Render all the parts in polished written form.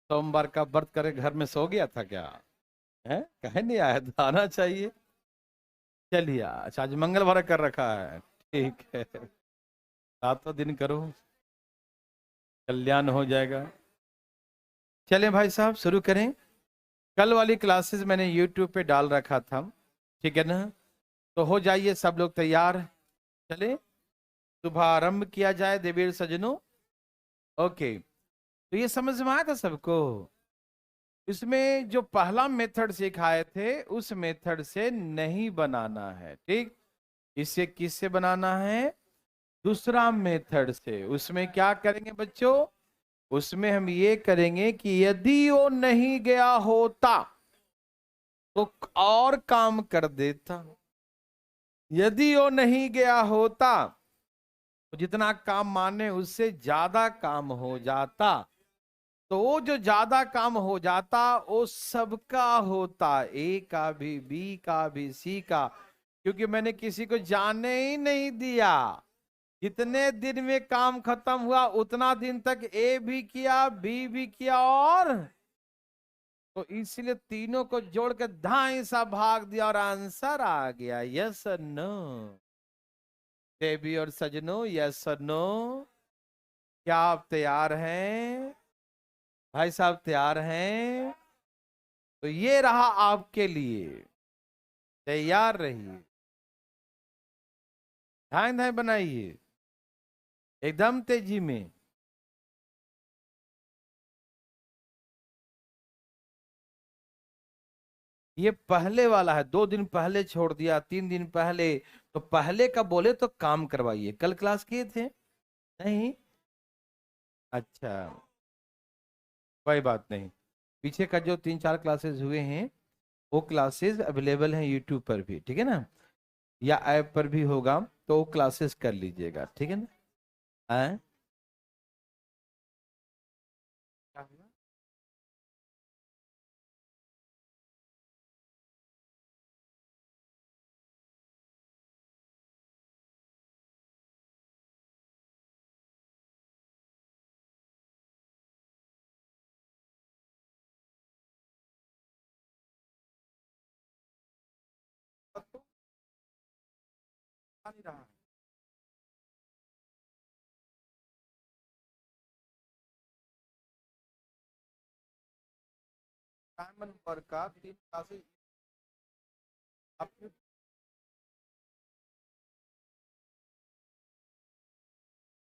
सोमवार का व्रत करे घर में सो गया था क्या? है कहे नहीं आया तो आना चाहिए। चलिए अच्छा आज मंगलवार कर रखा है, ठीक है। सातों दिन करो, कल्याण हो जाएगा। चलें भाई साहब शुरू करें। कल वाली क्लासेस मैंने यूट्यूब पे डाल रखा था, ठीक है ना? तो हो जाइए सब लोग तैयार। चले शुभारंभ किया जाए देवीर सजनों। ओके, तो ये समझ में आया था सबको? इसमें जो पहला मेथड सिखाए थे उस मेथड से नहीं बनाना है, ठीक? इसे किससे बनाना है? दूसरा मेथड से। उसमें क्या करेंगे बच्चों? उसमें हम ये करेंगे कि यदि वो नहीं गया होता तो और काम कर देता। यदि वो नहीं गया होता तो जितना काम माने उससे ज्यादा काम हो जाता। तो वो जो ज्यादा काम हो जाता वो सबका होता, ए का भी, बी का भी, सी का। क्योंकि मैंने किसी को जाने ही नहीं दिया। जितने दिन में काम खत्म हुआ उतना दिन तक ए भी किया, बी भी किया, और तो इसलिए तीनों को जोड़ के धाई सा भाग दिया और आंसर आ गया यस और नो। देवी और सजनों, यस और नो? क्या आप तैयार हैं? भाई साहब तैयार हैं? तो ये रहा आपके लिए, तैयार रहिए। ध्यान ध्यान बनाइए एकदम तेजी में। ये पहले वाला है, 2 दिन पहले छोड़ दिया, 3 दिन पहले। तो पहले का बोले तो काम करवाइए। कल क्लास किए थे? नहीं? अच्छा, कोई बात नहीं। पीछे का जो 3-4 क्लासेस हुए हैं वो क्लासेस अवेलेबल हैं यूट्यूब पर भी, ठीक है ना? या ऐप पर भी होगा, तो वो क्लासेस कर लीजिएगा, ठीक है ना? हैं? क्या हुआ? तो आ नहीं रहा है। डायमंड पर का 3 क्लासेस आपने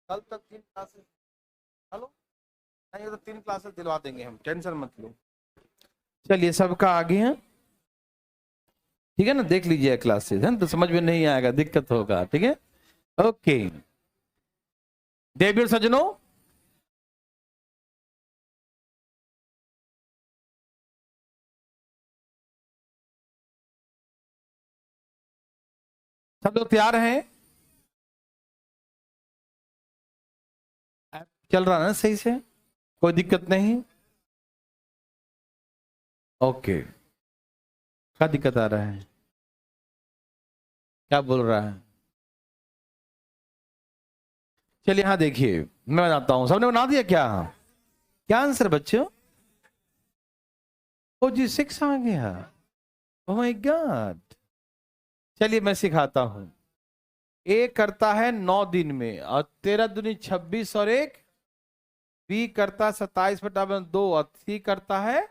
कल तक 3 क्लासेस। हेलो, नहीं ये तो 3 क्लासेस दिलवा देंगे हम, टेंशन मत लो। चलिए सबका आगे हैं, ठीक है ना? देख लीजिए क्लासेस, है ना? तो समझ में नहीं आएगा, दिक्कत होगा, ठीक है? ओके देवी और सजनों, सब लोग तैयार हैं? चल रहा है ना सही से? कोई दिक्कत नहीं? ओके, क्या दिक्कत आ रहा है? क्या बोल रहा है? चलिए हाँ देखिए, मैं बताता हूं। सबने बना दिया क्या? क्या आंसर बच्चों? ओ जी 6 आ गया। Oh my God. चलिए मैं सिखाता हूं। ए करता है 9 दिन में और 13 दूनी 26 और एक, बी करता है 27/2 और सी करता है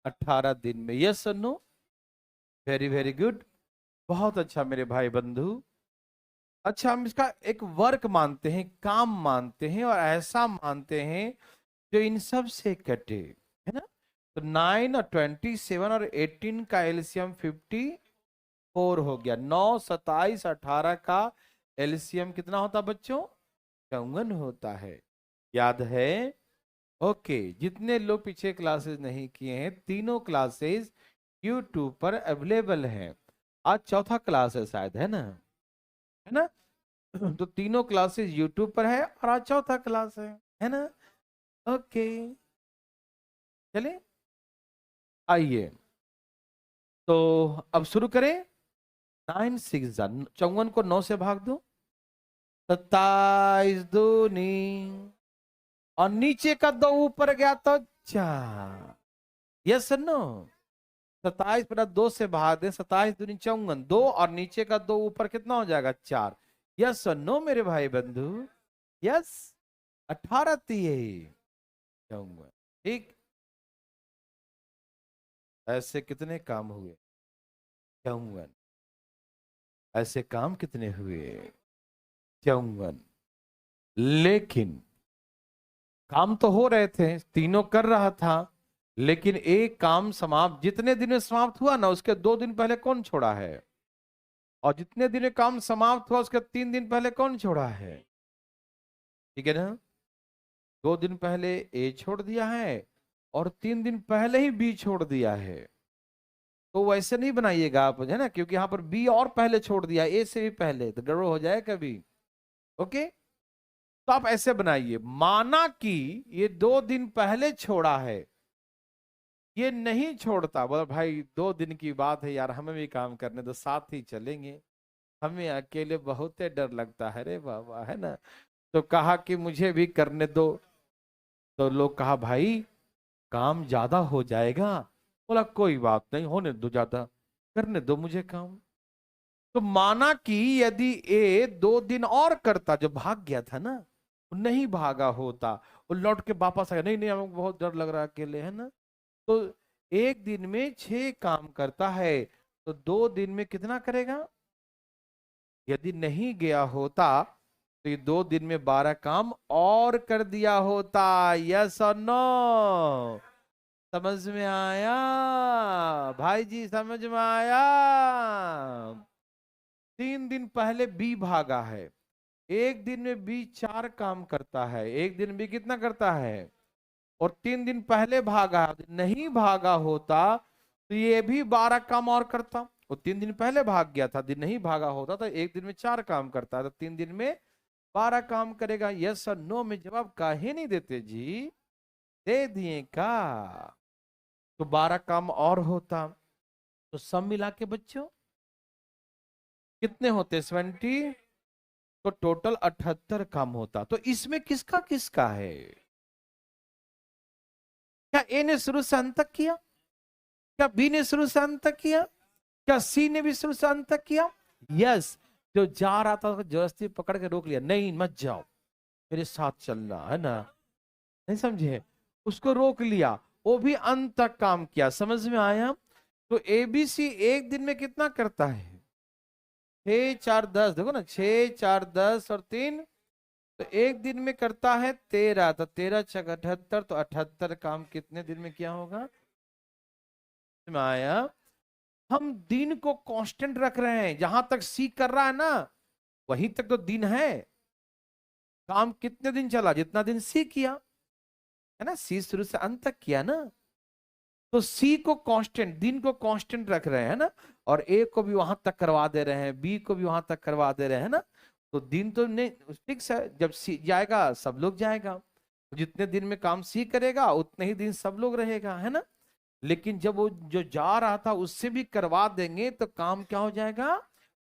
18 दिन में। यस और नो? वेरी वेरी गुड, बहुत अच्छा मेरे भाई बंधु। अच्छा हम इसका एक वर्क मानते हैं, काम मानते हैं, और ऐसा मानते हैं जो इन सब से कटे, है ना? तो 9 और 27 और 18 का एलसीएम 54 हो गया। 9, 27, 18 का एलसीएम कितना होता बच्चों? 54 होता है। याद है? ओके, जितने लोग पीछे क्लासेस नहीं किए हैं, तीनों क्लासेस यूट्यूब पर अवेलेबल हैं। आज चौथा क्लास है शायद, है ना? है ना? तो तीनों क्लासेस यूट्यूब पर है और आज चौथा क्लास है ना? ओके, चलिए आइए तो अब शुरू करें। 9 6 54 को 9 से भाग दो। 27 दूनी और नीचे का 2 ऊपर गया तो 4। Yes no? 27/2 से भाग दे, 27×2 = 54। 2 और नीचे का 2 ऊपर कितना हो जाएगा? 4। यस और नो मेरे भाई बंधु? यस। 18 दिए 54। ठीक। ऐसे कितने काम हुए? 54। ऐसे काम कितने हुए? 54। लेकिन काम तो हो रहे थे, तीनों कर रहा था, लेकिन एक काम समाप्त, जितने दिन में समाप्त हुआ ना उसके 2 दिन पहले कौन छोड़ा है? और जितने दिन में काम समाप्त हुआ उसके 3 दिन पहले कौन छोड़ा है? ठीक है ना? 2 दिन पहले ए छोड़ दिया है और 3 दिन पहले ही बी छोड़ दिया है। तो वैसे नहीं बनाइएगा आप, है ना, क्योंकि यहां पर बी और पहले छोड़ दिया ए से भी पहले, तो गड़बड़ हो जाए कभी। ओके, तो आप ऐसे बनाइए, माना कि ये 2 दिन पहले छोड़ा है, ये नहीं छोड़ता, बोला भाई 2 दिन की बात है यार, हमें भी काम करने दो, साथ ही चलेंगे, हमें अकेले बहुत डर लगता है रे बाबा, है ना। तो कहा कि मुझे भी करने दो। तो लोग कहा भाई काम ज्यादा हो जाएगा। बोला कोई बात नहीं, होने दो, ज्यादा करने दो मुझे काम। तो माना कि यदि ए 2 दिन और करता, जो भाग गया था ना, वो नहीं भागा होता, वो लौट के वापस आया, नहीं नहीं हमें बहुत डर लग रहा है अकेले, है ना। तो एक दिन में 6 काम करता है, तो 2 दिन में कितना करेगा? यदि नहीं गया होता तो ये 2 दिन में 12 काम और कर दिया होता। यस और नो? समझ में आया भाई जी? समझ में आया? 3 दिन पहले बी भागा है, एक दिन में बी 4 काम करता है, एक दिन बी कितना करता है? और 3 दिन पहले भागा, नहीं भागा होता तो ये भी 12 काम और करता। वो 3 दिन पहले भाग गया था, दिन नहीं भागा होता तो एक दिन में 4 काम करता है, तो 3 दिन में 12 काम करेगा। यस और नो में जवाब काहे नहीं देते जी? दे दिए का। तो 12 काम और होता, तो सब मिला के बच्चों कितने होते? 70। तो टोटल 78 काम होता। तो इसमें किसका किसका है? क्या ए ने शुरू से अंत तक किया? क्या बी ने शुरू से अंत तक किया? क्या सी ने भी शुरू से अंत तक किया? यस। जो जा रहा था उसको जबरदस्ती पकड़ के रोक लिया, नहीं मत जाओ, मेरे साथ चलना, है ना, नहीं समझे, उसको रोक लिया, वो भी अंत तक काम किया। समझ में आया? तो एबीसी एक दिन में कितना करता है? 6 4 10, देखो ना, 6 4 10 और 3, तो एक दिन में करता है 13, तो 13 छक 78, तो 78 काम कितने दिन में किया होगा? समझ में आया? हम दिन को कांस्टेंट रख रहे हैं, जहां तक सी कर रहा है ना वहीं तक तो दिन है। काम कितने दिन चला? जितना दिन सी किया, है ना, सी शुरू से अंत तक किया ना, तो सी को कांस्टेंट, दिन को कांस्टेंट रख रहे हैं ना, और ए को भी वहां तक करवा दे रहे हैं, बी को भी वहां तक करवा दे रहे हैं ना। तो दिन तो नहीं फिक्स है, जब सी जाएगा सब लोग जाएगा, तो जितने दिन में काम सी करेगा उतने ही दिन सब लोग रहेगा, है ना। लेकिन जब वो जो जा रहा था उससे भी करवा देंगे तो काम क्या हो जाएगा?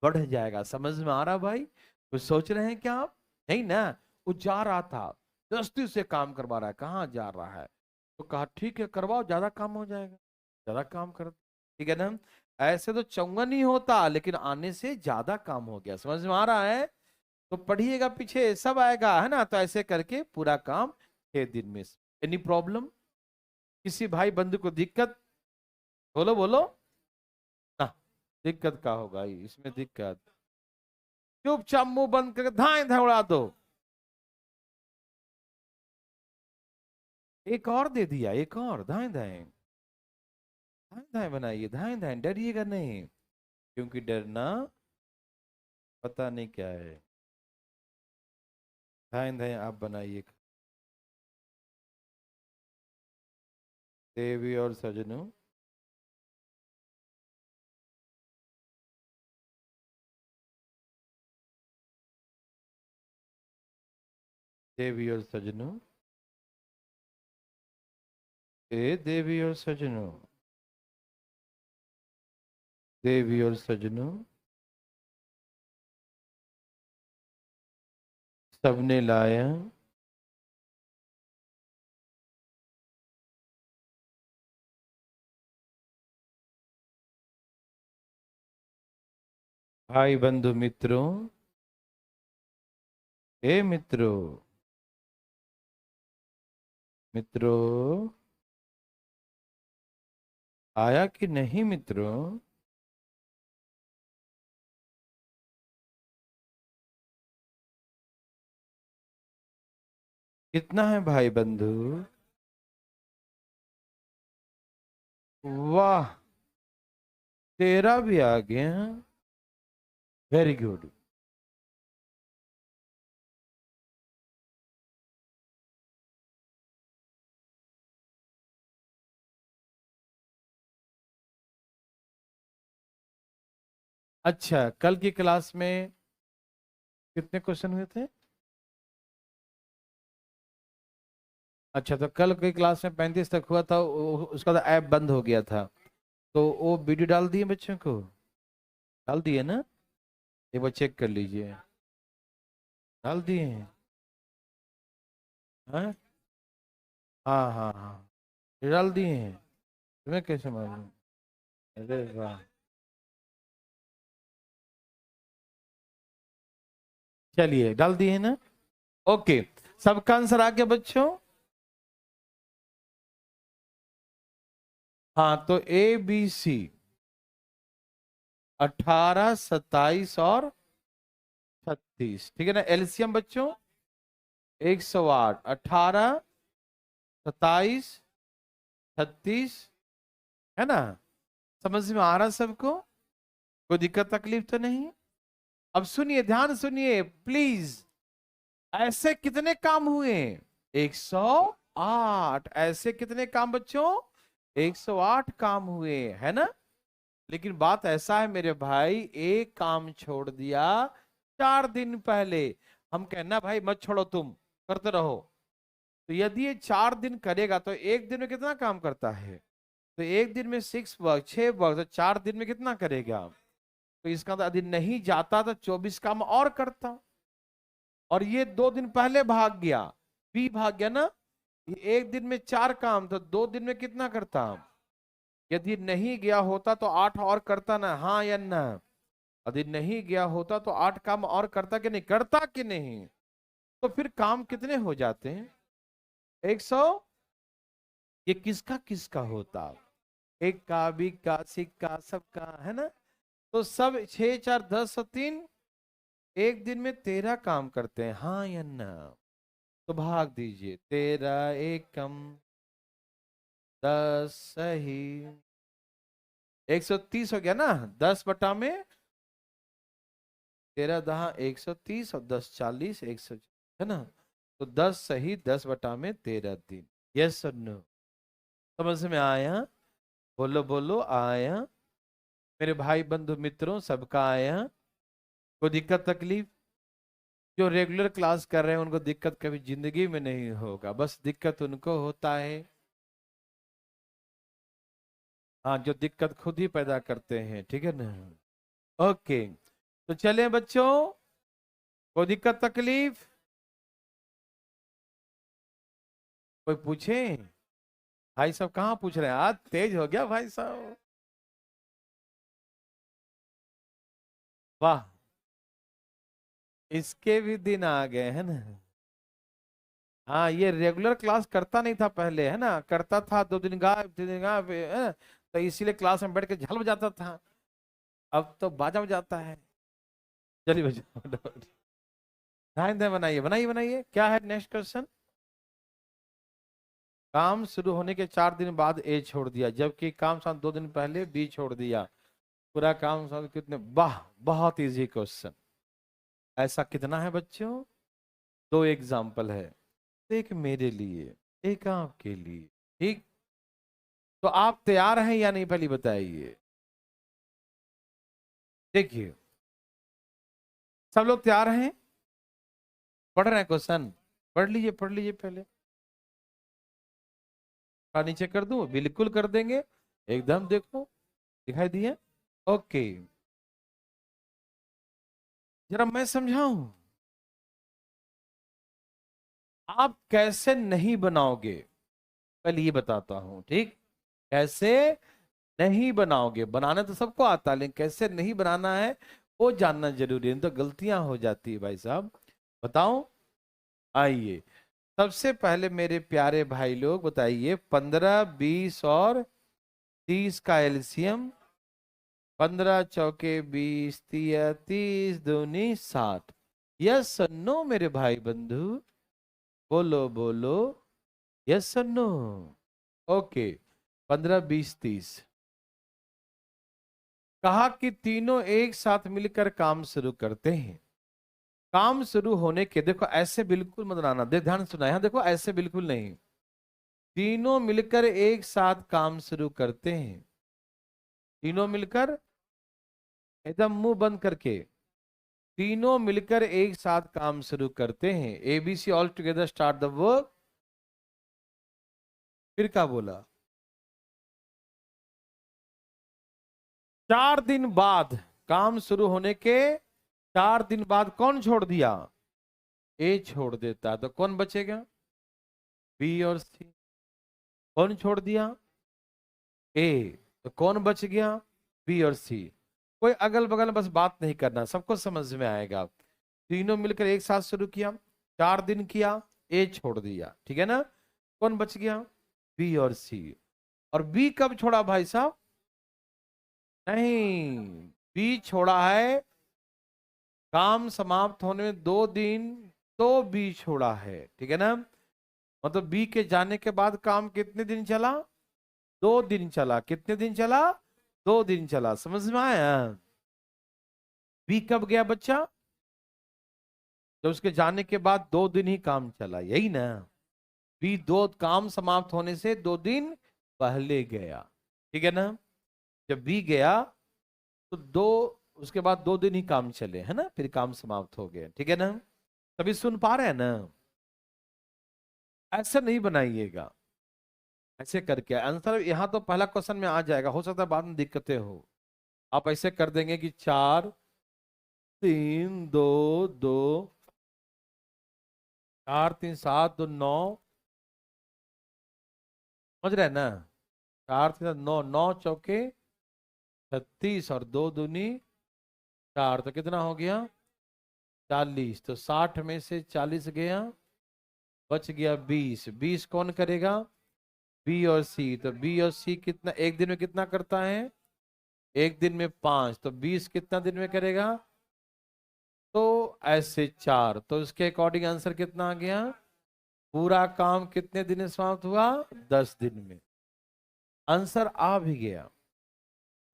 बढ़ जाएगा। समझ में आ रहा भाई? कुछ सोच रहे हैं क्या आप? नहीं ना। वो जा रहा था, दस्ती से काम करवा रहा है, कहाँ जा रहा है, तो कहा ठीक है करवाओ, ज्यादा काम हो जाएगा, ज्यादा काम कर, ठीक है ना। ऐसे तो 54 ही होता, लेकिन आने से ज्यादा काम हो गया। समझ में आ रहा है? तो पढ़िएगा, पीछे सब आएगा, है ना। तो ऐसे करके पूरा काम 6 दिन में। Any problem? किसी भाई बंधु को दिक्कत? बोलो बोलो ना। दिक्कत का होगा इसमें? दिक्कत? चुपचाप मुंह बंद करके धाए धाए उड़ा दो। एक और दे दिया, एक और, धाए धाए, धाए धाए बनाइए, धाए धाए, डरिएगा नहीं, क्योंकि डरना पता नहीं क्या है। धाए धाए आप बनाइए। देवी और सजनों, देवी और सजनों, ए देवी और सजनों, देवी और सजनों, सबने लाया भाई बंधु मित्रों, हे मित्रों, मित्रों आया कि नहीं मित्रों? कितना है भाई बंधु? वाह, 13 भी आ गया। Very good. अच्छा, कल की क्लास में कितने क्वेश्चन हुए थे? अच्छा, तो कल की क्लास में 35 तक हुआ था, उसका तो ऐप बंद हो गया था। तो वो वीडियो डाल दिए बच्चों को? डाल दिए ना? एक बार चेक कर लीजिए। डाल दिए हैं? हाँ हाँ हाँ हाँ, ये डाल दिए हैं। तुम्हें कैसे मालूम? अरे वाह, चलिए डाल दिए ना। ओके, सबका आंसर आ गया बच्चों? हाँ, तो ए बी सी 18, 27 और 36, ठीक है ना? एलसीएम बच्चों 108, 18, 27, 36, है ना? समझ में आ रहा सबको? कोई दिक्कत तकलीफ तो नहीं? अब सुनिए, ध्यान सुनिए प्लीज। ऐसे कितने काम हुए? 108। ऐसे कितने काम बच्चों? 108 काम हुए, है ना? लेकिन बात ऐसा है मेरे भाई, एक काम छोड़ दिया 4 दिन पहले। हम कहना भाई मत छोड़ो, तुम करते रहो। तो यदि ये 4 दिन करेगा तो एक दिन में कितना काम करता है? तो एक दिन में 6 वर्क, 6 वर्क, तो 4 दिन में कितना करेगा? तो इसका तो यदि नहीं जाता तो 24 काम और करता। और ये 2 दिन पहले भाग गया, बी भाग गया ना। ये एक दिन में 4 काम, तो 2 दिन में कितना करता? यदि नहीं गया होता तो 8 और करता ना, हाँ या ना? यदि नहीं गया होता तो 8 काम और करता कि नहीं करता कि नहीं? तो फिर काम कितने हो जाते हैं? 100। ये किसका किसका होता? एक का, बी का, सी का, सबका, है ना? तो सब 6, 4, 10 और 3, एक दिन में 13 काम करते हैं, हाँ या ना? तो भाग दीजिए, 13 एक कम 10, सही। 130 हो गया ना? 10 बटा में 13 दहा 130 और 10 40, 100, है ना? तो 10 सही, 10 बटा में 13 दिन। यस और नो? समझ में आया? बोलो बोलो, आया? मेरे भाई बंधु मित्रों सबका आया? कोई दिक्कत तकलीफ? जो रेगुलर क्लास कर रहे हैं उनको दिक्कत कभी जिंदगी में नहीं होगा, बस दिक्कत उनको होता है, हाँ, जो दिक्कत खुद ही पैदा करते हैं, ठीक है ना? ओके, तो चलें बच्चों, कोई दिक्कत तकलीफ? कोई पूछे? भाई साहब कहाँ पूछ रहे हैं? आज तेज हो गया भाई साहब। वाह, इसके भी दिन आ गए, है ना? हाँ, ये रेगुलर क्लास करता नहीं था पहले, है ना? करता था 2 दिन गायब, 3 दिन गायब, है ना? तो इसीलिए क्लास में बैठ के झल बजाता था। अब तो बाजा बजाता है। चलिए बजा, ध्यान दे, बनाइए बनाइए बनाइए। क्या है नेक्स्ट क्वेश्चन? काम शुरू होने के 4 दिन बाद ए छोड़ दिया, जबकि काम शाम 2 दिन पहले बी छोड़ दिया। पूरा काम शाम कितने? वाह, बहुत इजी क्वेश्चन। ऐसा कितना है बच्चों? 2 एग्जाम्पल है, एक मेरे लिए, एक आपके लिए, ठीक? तो आप तैयार हैं या नहीं पहले बताइए। देखिए, सब लोग तैयार हैं? पढ़ रहे हैं क्वेश्चन? पढ़ लीजिए पढ़ लीजिए पहले। नीचे कर दूं? बिल्कुल कर देंगे, एकदम देखो, दिखाई दिए? ओके, जरा मैं समझाऊं आप कैसे नहीं बनाओगे, पहले ये बताता हूं, ठीक? कैसे नहीं बनाओगे? बनाना तो सबको आता है, लेकिन कैसे नहीं बनाना है वो जानना जरूरी है, तो गलतियां हो जाती है भाई साहब। बताओ, आइए सबसे पहले मेरे प्यारे भाई लोग बताइए, 15, 20 और 30 का एलसीएम। 15 चौके 20, 30 दूनी 60। यस नो मेरे भाई बंधु, बोलो बोलो, यस नो। ओके, 15, 20, 30। कहा कि तीनों एक साथ मिलकर काम शुरू करते हैं। काम शुरू होने के, देखो ऐसे बिल्कुल मत बनाना, ध्यान सुना यहाँ, देखो ऐसे बिल्कुल नहीं। तीनों मिलकर एक साथ काम शुरू करते हैं। तीनों मिलकर, एकदम मुंह बंद करके, तीनों मिलकर एक साथ काम शुरू करते हैं। ABC all together start the work. फिर क्या बोला? 4 दिन बाद, काम शुरू होने के 4 दिन बाद कौन छोड़ दिया? ए छोड़ देता, तो कौन बचेगा? बी और सी। कौन छोड़ दिया? ए। तो कौन बच गया? बी और सी। कोई अगल बगल बस बात नहीं करना, सबको समझ में आएगा। तीनों मिलकर एक साथ शुरू किया, 4 दिन किया, ए छोड़ दिया, ठीक है ना? कौन बच गया? बी और सी। और बी कब छोड़ा भाई साहब? नहीं, बी छोड़ा है काम समाप्त होने में 2 दिन, तो बी छोड़ा है, ठीक है ना? मतलब बी के जाने के बाद काम कितने दिन चला? 2 दिन चला। कितने दिन चला? 2 दिन चला। समझ में आया? बी कब गया बच्चा? जब उसके जाने के बाद 2 दिन ही काम चला, यही ना? बी दो काम समाप्त होने से 2 दिन पहले गया, ठीक है ना? जब बी गया तो उसके बाद 2 दिन ही काम चले, है ना? फिर काम समाप्त हो गया, ठीक है ना? तभी सुन पा रहे हैं ना? ऐसा नहीं बनाइएगा, ऐसे करके आंसर यहाँ तो पहला क्वेश्चन में आ जाएगा, हो सकता है बाद में दिक्कतें हो। आप ऐसे कर देंगे कि 4, 3, 2, 2, 4, 3, 7, 2, 9। समझ रहे हैं ना? 4, 3, 9, 9 चौके 36 और 2 दूनी 4, तो कितना हो गया? 40। तो 60 में से 40 गया, बच गया 20। 20 कौन करेगा? बी और सी। तो बी और सी कितना एक दिन में कितना करता है? एक दिन में 5। तो 20 कितना दिन में करेगा? तो ऐसे 4। तो इसके अकॉर्डिंग आंसर कितना आ गया? पूरा काम कितने दिन में समाप्त हुआ? 10 दिन में। आंसर आ भी गया,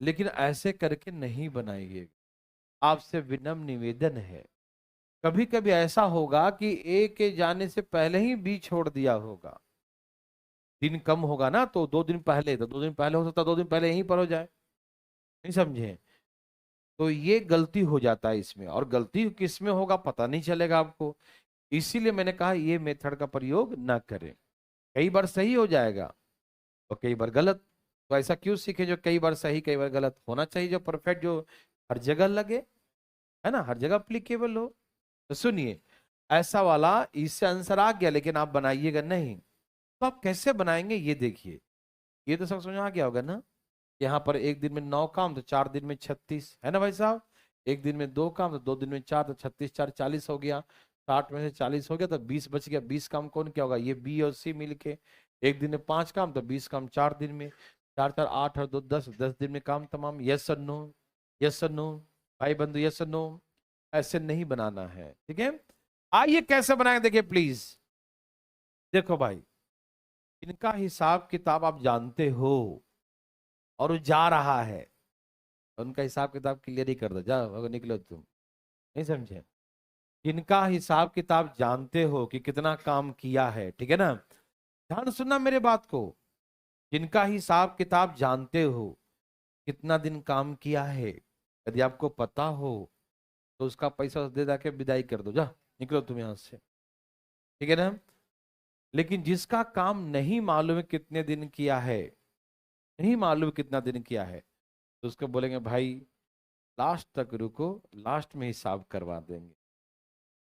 लेकिन ऐसे करके नहीं बनाइएगा। आपसे विनम्र निवेदन है, कभी कभी ऐसा होगा कि ए के जाने से पहले ही बी छोड़ दिया होगा। दिन कम होगा ना, तो 2 दिन पहले, तो 2 दिन पहले हो सकता है 2 दिन पहले यहीं पर हो जाए। नहीं समझे? तो ये गलती हो जाता है इसमें, और गलती किस में होगा पता नहीं चलेगा आपको। इसीलिए मैंने कहा ये मेथड का प्रयोग ना करें। कई बार सही हो जाएगा और कई बार गलत। तो ऐसा क्यों सीखे जो कई बार सही कई बार गलत? होना चाहिए जो परफेक्ट, जो हर जगह लगे, है ना, हर जगह अप्लीकेबल हो। तो सुनिए, ऐसा वाला इससे आंसर आ गया, लेकिन आप बनाइएगा नहीं। तो आप कैसे बनाएंगे ये देखिए। ये तो सब समझ में आ गया होगा ना? यहाँ पर एक दिन में 9 काम, तो 4 दिन में 36, है ना भाई साहब? एक दिन में 2 काम, तो 2 दिन में 4, तो 36 4 40 हो गया। 60 में से 40 हो गया, तो 20 बच गया। 20 काम कौन क्या होगा? ये बी और सी मिलके। एक दिन में 5 काम, तो 20 काम 4 दिन में। 4 4 8 और 2 10, 10 दिन में काम तमाम। यस और नो? यस और नो भाई बंधु, यस और नो? ऐसे नहीं बनाना है, ठीक है? आइए कैसे बनाएंगे, देखिए प्लीज। देखो भाई, इनका हिसाब किताब आप जानते हो, और वो जा रहा है, उनका हिसाब किताब क्लियर ही कर दो, जाओ अगर निकलो तुम। नहीं समझे? इनका हिसाब किताब जानते हो कि कितना काम किया है, ठीक है ना? ध्यान सुनना मेरे बात को। इनका हिसाब किताब जानते हो, कितना दिन काम किया है, यदि आपको पता हो तो उसका पैसा दे दे के विदाई कर दो, जा निकलो तुम यहां से, ठीक है ना? लेकिन जिसका काम नहीं मालूम है कितने दिन किया है, नहीं मालूम कितना दिन किया है, तो उसको बोलेंगे भाई लास्ट तक रुको, लास्ट में हिसाब करवा देंगे,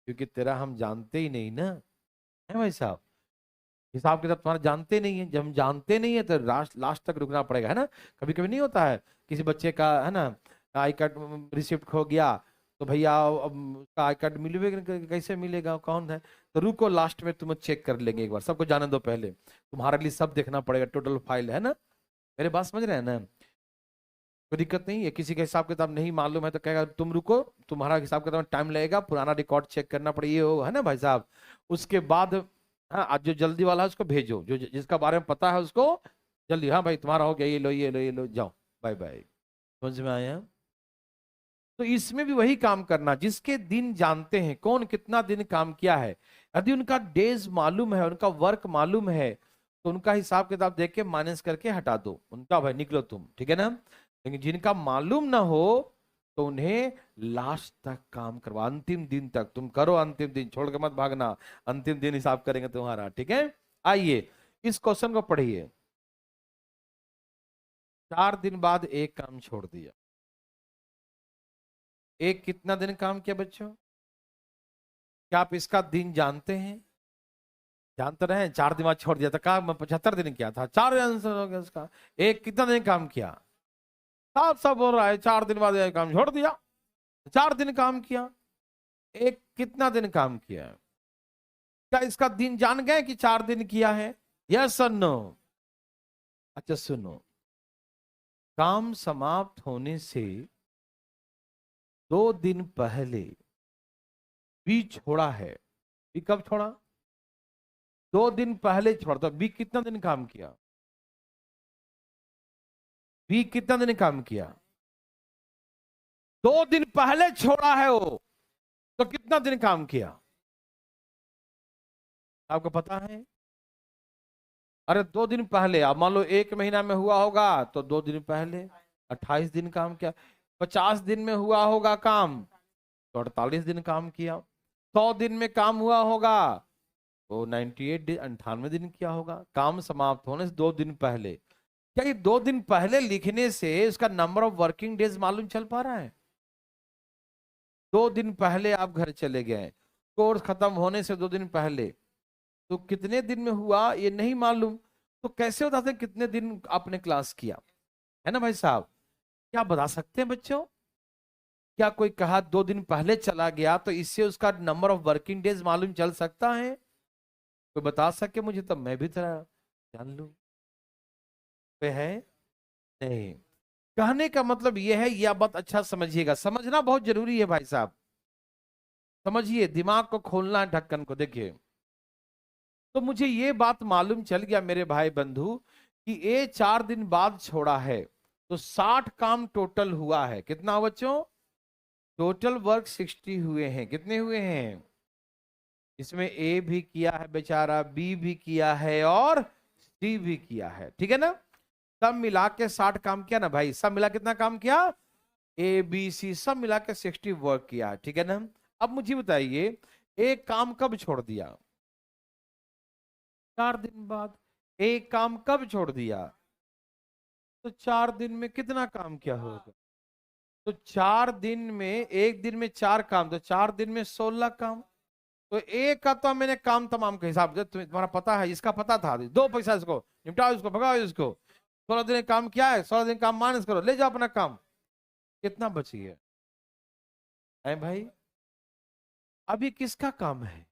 क्योंकि तेरा हम जानते ही नहीं ना, है भाई साहब? हिसाब किताब तुम्हारा जानते नहीं है, जब हम जानते नहीं है तो लास्ट लास्ट तक रुकना पड़ेगा, है ना? कभी कभी नहीं होता है, किसी बच्चे का, है ना, आई कार्ड रिसिप्ट खो गया, तो भैया अब उसका आई कार्ड मिलेगा कैसे मिलेगा, कौन है? तो रुको, लास्ट में तुम चेक कर लेंगे, एक बार सबको जाने दो, पहले तुम्हारे लिए सब देखना पड़ेगा, टोटल फाइल है ना, मेरे बात समझ रहे हैं ना? कोई दिक्कत नहीं है, किसी का हिसाब किताब नहीं मालूम है तो कहेगा तुम रुको, तुम्हारा हिसाब किताब में टाइम लगेगा, पुराना रिकॉर्ड चेक करना पड़ेगा, ये हो है ना भाई साहब। उसके बाद हाँ, आज जो जल्दी वाला है उसको भेजो, जो जिसका बारे में पता है उसको जल्दी, हाँ भाई तुम्हारा हो गया, ये लो ये लो ये लो, जाओ बाय बाय। समझ में आया? तो इसमें भी वही काम करना, जिसके दिन जानते हैं कौन कितना दिन काम किया है, यदि उनका डेज मालूम है, उनका वर्क मालूम है, तो उनका हिसाब किताब देख के माइनस करके हटा दो, उनका भाई निकलो तुम, ठीक है ना? लेकिन जिनका मालूम ना हो तो उन्हें लास्ट तक काम करवा, अंतिम दिन तक तुम करो, अंतिम दिन छोड़ के मत भागना, अंतिम दिन हिसाब करेंगे तुम्हारा, ठीक है? आइए इस क्वेश्चन को पढ़िए। 4 दिन बाद एक काम छोड़ दिया, एक कितना दिन काम किया बच्चों? क्या आप इसका दिन जानते हैं? जानते रहे, 4 दिन बाद छोड़ दिया था, कहा मैं 75 दिन किया था, 4 आंसर हो गया उसका। एक कितना दिन काम किया? साफ साफ बोल रहा है 4 दिन बाद एक काम छोड़ दिया, 4 दिन काम किया। एक कितना दिन काम किया? क्या इसका दिन जान गए कि 4 दिन किया है? यस और नो? अच्छा सुनो, काम समाप्त होने से 2 दिन पहले बी छोड़ा है, बी कब छोड़ा? 2 दिन पहले छोड़ा, तो बी कितना दिन काम किया? बी कितना दिन काम किया? 2 दिन पहले छोड़ा है वो, तो कितना दिन काम किया आपको पता है? अरे 2 दिन पहले, अब मान लो 1 महीना में हुआ होगा तो 2 दिन पहले 28 दिन काम किया, 50 दिन में हुआ होगा काम तो 48 दिन काम किया, 100 दिन में काम हुआ होगा तो 98 दिन, 98 दिन किया होगा। काम समाप्त होने से 2 दिन पहले, क्या ये 2 दिन पहले लिखने से उसका नंबर ऑफ वर्किंग डेज मालूम चल पा रहा है? 2 दिन पहले आप घर चले गए, कोर्स खत्म होने से 2 दिन पहले, तो कितने दिन में हुआ ये नहीं मालूम, तो कैसे बताते हैं कितने दिन आपने क्लास किया, है ना भाई साहब? क्या बता सकते हैं बच्चों? क्या कोई कहा 2 दिन पहले चला गया तो इससे उसका नंबर ऑफ वर्किंग डेज मालूम चल सकता है? कोई बता सके मुझे, तो मैं भी थोड़ा जान लूं। कोई है? नहीं। कहने का मतलब यह है, यह बात अच्छा समझिएगा, समझना बहुत जरूरी है भाई साहब, समझिए, दिमाग को खोलना है, ढक्कन को। देखिए, तो मुझे ये बात मालूम चल गया मेरे भाई बंधु कि ये 4 दिन बाद छोड़ा है, तो 60 काम टोटल हुआ है। कितना बच्चों? टोटल वर्क 60 हुए हैं। कितने हुए हैं? इसमें ए भी किया है बेचारा, बी भी किया है और सी भी किया है, ठीक है ना? सब मिला के 60 काम किया ना भाई, सब मिला कितना काम किया? ए बी सी सब मिला के 60 वर्क किया, ठीक है ना? अब मुझे बताइए, एक काम कब छोड़ दिया? 4 दिन बाद। एक काम कब छोड़ दिया? तो 4 दिन में कितना काम किया होगा? तो 4 दिन में, एक दिन में 4 काम, तो 4 दिन में 16 काम। तो एक का तो मैंने काम तमाम के हिसाब से, तुम्हारा पता है, इसका पता था, दो पैसा इसको, निपटाओ इसको, भगाओ इसको। 16 दिन काम किया है, 16 दिन काम माइनस करो, ले जाओ अपना काम। कितना बची है भाई? अभी किसका काम है?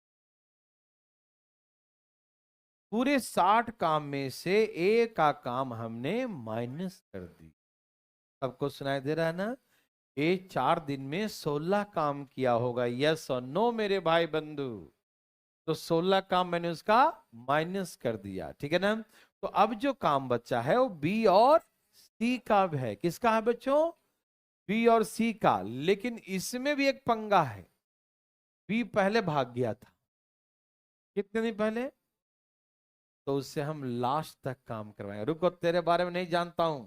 पूरे 60 काम में से एक का काम हमने माइनस कर दी। सबको सुनाई दे रहा है ना? ये 4 दिन में 16 काम किया होगा, यस और नो मेरे भाई बंधु? तो 16 काम मैंने उसका माइनस कर दिया, ठीक है ना? तो अब जो काम बचा है वो बी और सी का है। किसका है बच्चों? बी और सी का। लेकिन इसमें भी एक पंगा है, बी पहले भाग गया था। कितने दिन पहले? तो उससे हम लास्ट तक काम करवाएंगे। रुको, तेरे बारे में नहीं जानता हूं,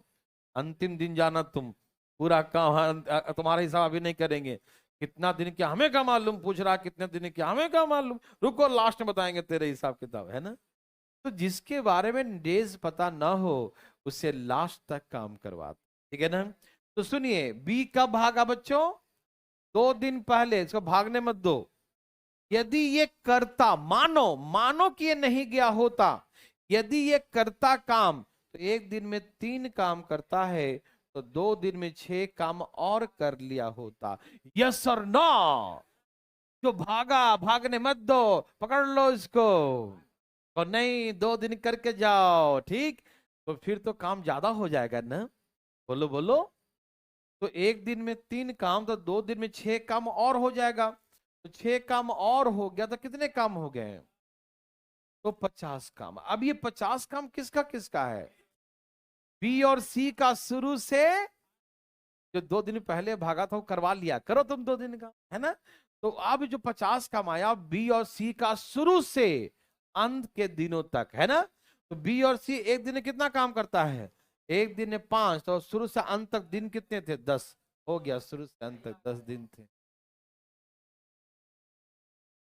अंतिम दिन जाना तुम, पूरा काम तुम्हारा हिसाब अभी नहीं करेंगे। कितना दिन क्या हमें क्या मालूम, पूछ रहा कितने दिन क्या हमें क्या मालूम, रुको लास्ट में बताएंगे तेरे हिसाब किताब, है ना? तो जिसके बारे में डेज पता ना हो उससे लास्ट तक काम करवाते, ठीक है ना? तो सुनिए, बी कब भागा बच्चों? 2 दिन पहले। इसको भागने मत दो। यदि ये करता, मानो मानो कि ये नहीं गया होता, यदि ये करता काम, तो एक दिन में 3 काम करता है, तो तो 2 दिन में 6 काम और कर लिया होता। यस और नो? जो भागा, भागने मत दो, पकड़ लो इसको। और नहीं, 2 दिन करके जाओ, ठीक? तो फिर तो काम ज्यादा हो जाएगा ना। बोलो बोलो। तो एक दिन में 3 काम, तो 2 दिन में 6 काम और हो जाएगा। तो 6 काम और हो गया तो कितने काम हो गए? तो 50 काम। अब ये 50 काम किसका किसका है? बी और सी का, शुरू से। जो 2 दिन पहले भागा था वो करवा लिया, करो तुम 2 दिन का, है ना? तो अब जो 50 काम आया, बी और सी का शुरू से अंत के दिनों तक, है ना? तो बी और सी एक दिन में कितना काम करता है? एक दिन में 5, तो शुरू से अंत तक दिन कितने थे? 10। हो गया, शुरू से अंत तक 10 दिन थे।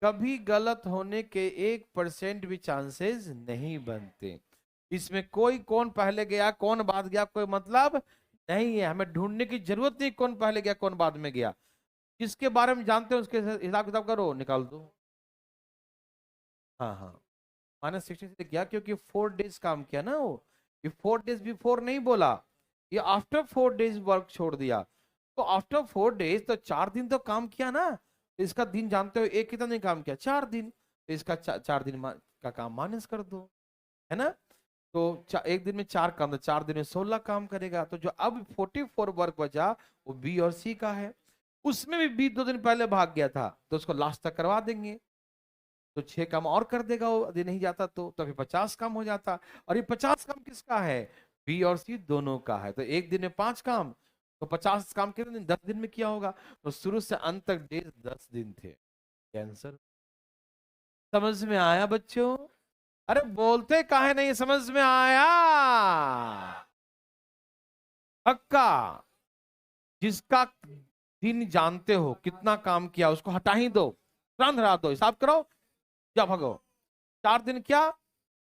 कभी गलत होने के 1% भी चांसेस नहीं बनते। इसमें कोई कौन पहले गया कौन बाद गया कोई मतलब नहीं है। हमें ढूंढने की जरूरत नहीं कौन पहले गया कौन बाद में गया। जिसके बारे में जानते हो उसके हिसाब किताब करो, निकाल दो। हाँ हाँ, -60 से किया क्योंकि 4 डेज काम किया ना वो। ये 4 डेज बिफोर नहीं बोला, ये आफ्टर 4 डेज वर्क छोड़ दिया। तो आफ्टर 4 डेज तो 4 दिन तो काम किया ना। तो इसका दिन जानते हो, एक कितना दिन काम किया? 4 दिन। तो इसका 4 दिन का काम माइनस कर दो, है ना? तो एक दिन में 4 काम, तो 4 दिन में 16 काम करेगा। तो जो अब 44 वर्क बचा वो बी और सी का है। उसमें भी बी 2 दिन पहले भाग गया था, तो उसको लास्ट तक करवा देंगे। तो 6 काम और कर देगा वो, यदि नहीं जाता तो फिर 50 काम हो जाता। और ये 50 काम किसका है? बी और सी दोनों का है। तो एक दिन में 5 काम, तो 50 काम कितने दिन? 10 दिन में किया होगा। तो शुरू से अंत तक डेज 10 दिन थे। कैंसर। समझ में आया बच्चों? अरे बोलते काहे नहीं, समझ में आया? पक्का। जिसका दिन जानते हो कितना काम किया उसको हटा ही दो, तुरंत हटा दो, हिसाब करो, क्या भगो। 4 दिन क्या?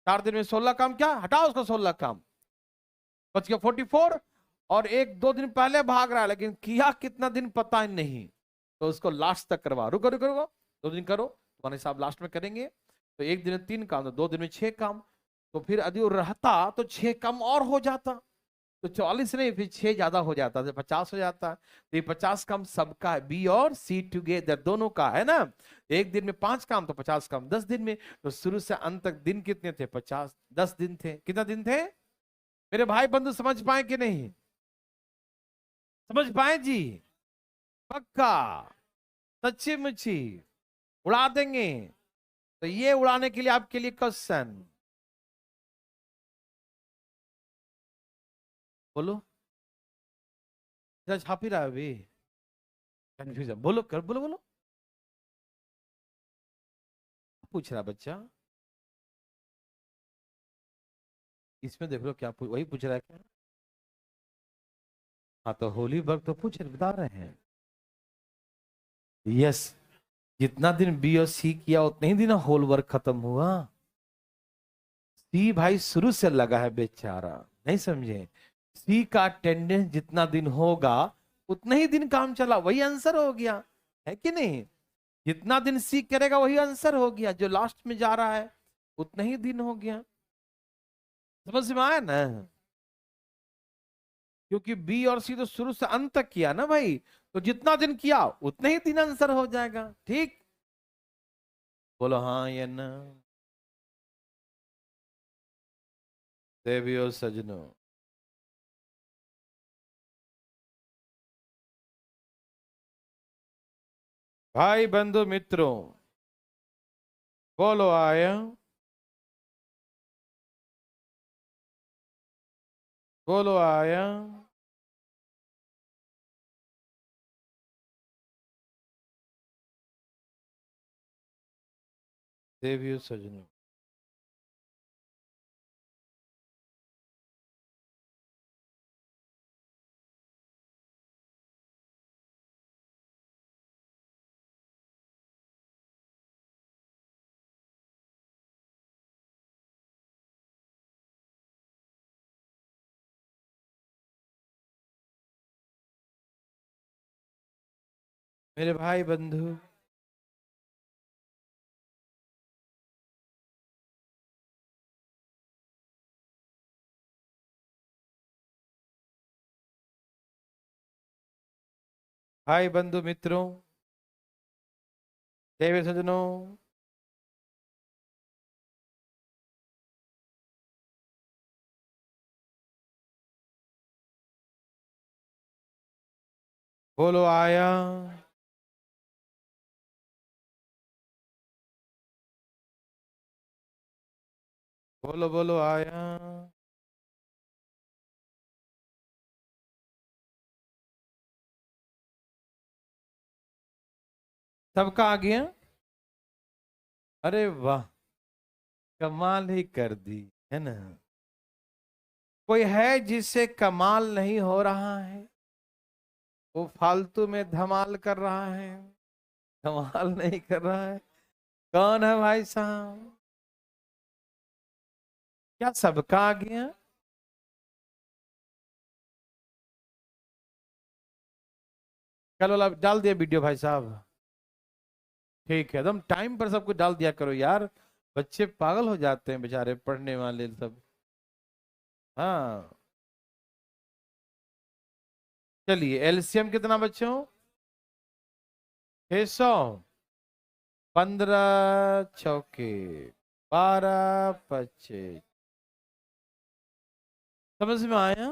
4 दिन में 16 काम क्या? हटाओ उसको 16 काम, बच गया 44। और एक 2 दिन पहले भाग रहा है लेकिन किया कितना दिन पता ही नहीं। तो उसको लास्ट तक करवा, रुको रुको रुको, 2 दिन करो, तुम्हारे हिसाब लास्ट में करेंगे। तो एक दिन में 3 काम, तो 2 दिन में 6 काम। तो फिर यदि वो रहता तो 6 काम और हो जाता। तो 44 नहीं, फिर 6 ज्यादा हो जाता तो 50 हो जाता। तो ये 50 काम सबका है, बी और सी टुगेदर दोनों का, है ना? एक दिन में 5 काम, तो 50 काम 10 दिन में। तो शुरू से अंत तक दिन कितने थे? 50, 10 दिन थे। कितना दिन थे मेरे भाई बंधु? समझ पाए कि नहीं? समझ पाए जी? पक्का? सच्ची मुच्ची? उड़ा देंगे। तो ये उड़ाने के लिए आपके लिए क्वेश्चन, बोलो। छाप ही रहा है अभी, कंफ्यूजन, बोलो कर, बोलो बोलो। पूछ रहा बच्चा, इसमें देख लो क्या वही पूछ रहा है क्या? हाँ, तो होली वर्क तो पूछ बता रहे हैं। यस। जितना दिन बी और सी किया उतने ही दिन होल वर्क खत्म हुआ। सी भाई शुरू से लगा है बेचारा, नहीं समझे? सी का अटेंडेंस जितना दिन होगा उतना ही दिन काम चला, वही आंसर हो गया, है कि नहीं? जितना दिन सी करेगा वही आंसर हो गया, जो लास्ट में जा रहा है उतना ही दिन हो गया। समझ में आया ना? क्योंकि बी और सी तो शुरू से अंत तक किया ना भाई। तो जितना दिन किया उतने ही दिन आंसर हो जाएगा, ठीक? बोलो हाँ या ना। देवियो सजनों, भाई बंधु मित्रों, बोलो आया, बोलो आया। देवियो सजनों, मेरे भाई बंधु, भाई बंधु मित्रों, देव सजनों, बोलो आया। बोलो बोलो आया। सबका आ गया। अरे वाह, कमाल ही कर दी, है ना। कोई है जिससे कमाल नहीं हो रहा है? वो फालतू में धमाल कर रहा है, कमाल नहीं कर रहा है। कौन है भाई साहब? क्या सबका आ गया? कल वाला डाल दिया वीडियो भाई साहब? ठीक है, एकदम टाइम पर सब कुछ डाल दिया करो यार। बच्चे पागल हो जाते हैं बेचारे, पढ़ने वाले सब। हाँ, चलिए एलसीएम कितना बच्चों? 600। 15 चौके 12 25। समझ में आया?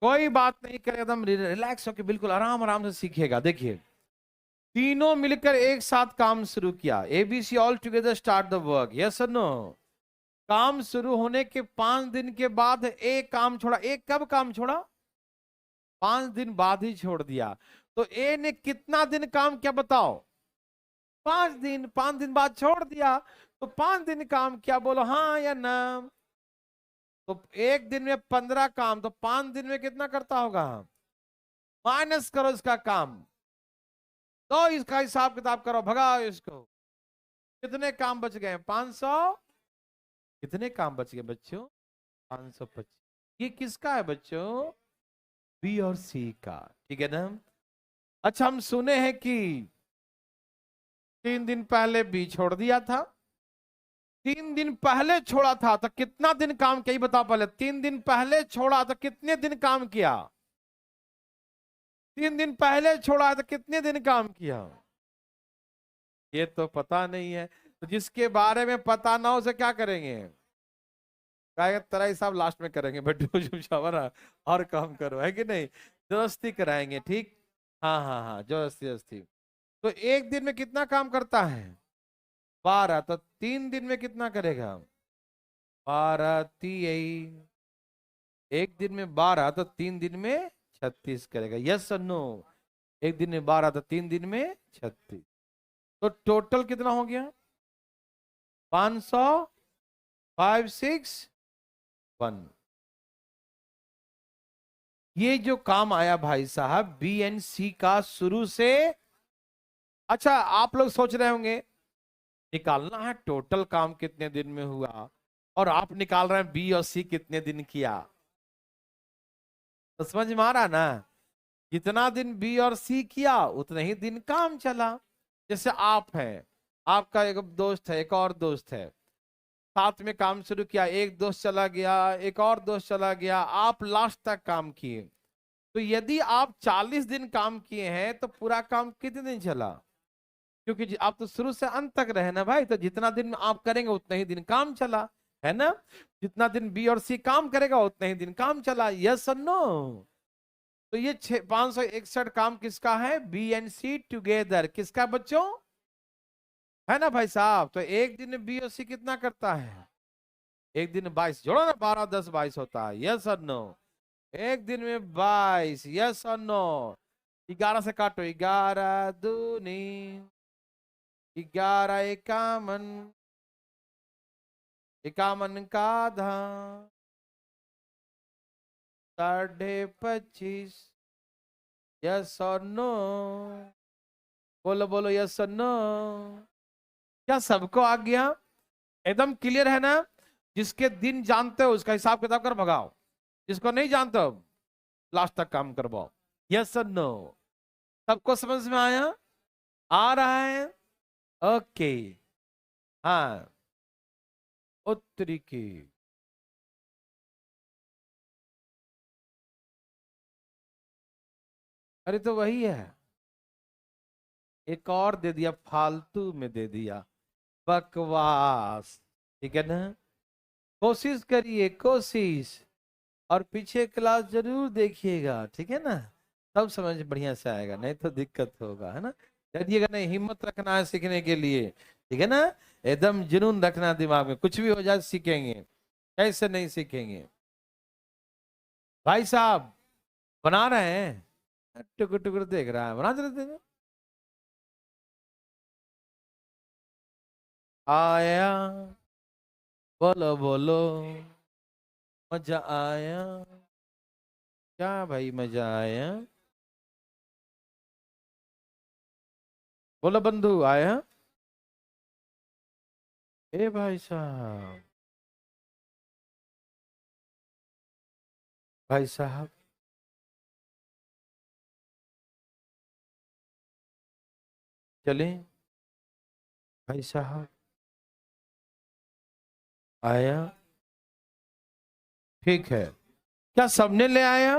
कोई बात नहीं करे, एकदम रिलैक्स होके बिल्कुल आराम आराम से सीखेगा। देखिए, तीनों मिलकर एक साथ काम शुरू किया। ABC all together start the work, yes और नो? काम शुरू होने के 5 दिन के बाद एक काम छोड़ा। एक कब काम छोड़ा? 5 दिन बाद ही छोड़ दिया। तो ए ने कितना दिन काम किया बताओ? 5 दिन। 5 दिन बाद छोड़ दिया, तो 5 दिन काम किया। बोलो हाँ या ना? तो एक दिन में 15 काम, तो 5 दिन में कितना करता होगा? माइनस करो इसका काम, तो इसका हिसाब किताब करो, भगाओ इसको। कितने काम बच गए? 500। कितने काम बच गए बच्चों? 525। ये किसका है बच्चों? बी और सी का। ठीक है ना। अच्छा, हम सुने हैं कि 3 दिन पहले बी छोड़ दिया था। 3 दिन पहले छोड़ा था तो कितना दिन काम किया, ये बताओ पहले। 3 दिन पहले छोड़ा तो कितने दिन काम किया? 3 दिन पहले छोड़ा है तो कितने दिन काम किया? ये तो पता नहीं है। तो जिसके बारे में पता ना हो उसे क्या करेंगे? कहेगा तेरा हिसाब लास्ट में करेंगे, बेटू चुपचाप रहा और काम करो, है कि नहीं? जबरदस्ती कराएंगे, ठीक। हाँ हाँ हाँ, जबरदस्ती जबरदस्ती। तो एक दिन में कितना काम करता है? 12। तो 3 दिन में कितना करेगा? 12 एक दिन में 12, तो 3 दिन में 36 करेगा, यस और नो? एक दिन में 12 तो 3 दिन में 36। तो टोटल कितना हो गया? 500। 561। ये जो काम आया भाई साहब बी एंड सी का शुरू से। अच्छा, आप लोग सोच रहे होंगे निकालना है टोटल काम कितने दिन में हुआ, और आप निकाल रहे हैं बी और सी कितने दिन किया। तो समझ में आ रहा ना? जितना दिन बी और सी किया उतने ही दिन काम चला। जैसे आप हैं, आपका एक दोस्त है, एक और दोस्त है, साथ में काम शुरू किया। एक दोस्त चला गया, एक और दोस्त चला गया, आप लास्ट तक काम किए। तो यदि आप 40 दिन काम किए हैं तो पूरा काम कितने दिन चला? क्योंकि आप तो शुरू से अंत तक रहे ना भाई, तो जितना दिन आप करेंगे उतने ही दिन काम चला, है ना? जितना दिन बी और सी काम करेगा उतने ही दिन काम चला, यस और नो? तो ये 561 काम किसका है? B and C together. किसका बच्चों? है ना भाई साहब? तो एक दिन में बी और सी कितना करता है? एक दिन 22 जोड़ो ना, 12 10 22 होता है, यस और नो? एक दिन में 22, यस और नो? 11 से काटो, 11 दूनी 11 इक्यावन, इक्यावन का आधा 25.5, यस और नो? बोलो बोलो, यस और नो? क्या सबको आ गया? एकदम क्लियर है ना? जिसके दिन जानते हो उसका हिसाब किताब कर भगाओ, जिसको नहीं जानते हो लास्ट तक काम करवाओ, यस और नो? सबको समझ में आया? आ रहा है? ओके। हाँ, उत्तरी की। अरे तो वही है, एक और दे दिया, फालतू में दे दिया, बकवास। ठीक है ना, कोशिश करिए, कोशिश, और पीछे क्लास जरूर देखिएगा, ठीक है ना, तब समझ बढ़िया से आएगा, नहीं तो दिक्कत होगा, है ना। डरिएगा नहीं, हिम्मत रखना है सीखने के लिए, ठीक है ना, एकदम जुनून रखना दिमाग में, कुछ भी हो जाए सीखेंगे, कैसे नहीं सीखेंगे। भाई साहब बना रहे हैं, टुकुर टुकुर देख रहा है, बना देते हैं। आया, बोलो बोलो, मजा आया, क्या भाई मजा आया, बोलो बंधु आया। ए भाई साहब, भाई साहब, चले, भाई साहब आया, ठीक है, क्या सबने ले आया।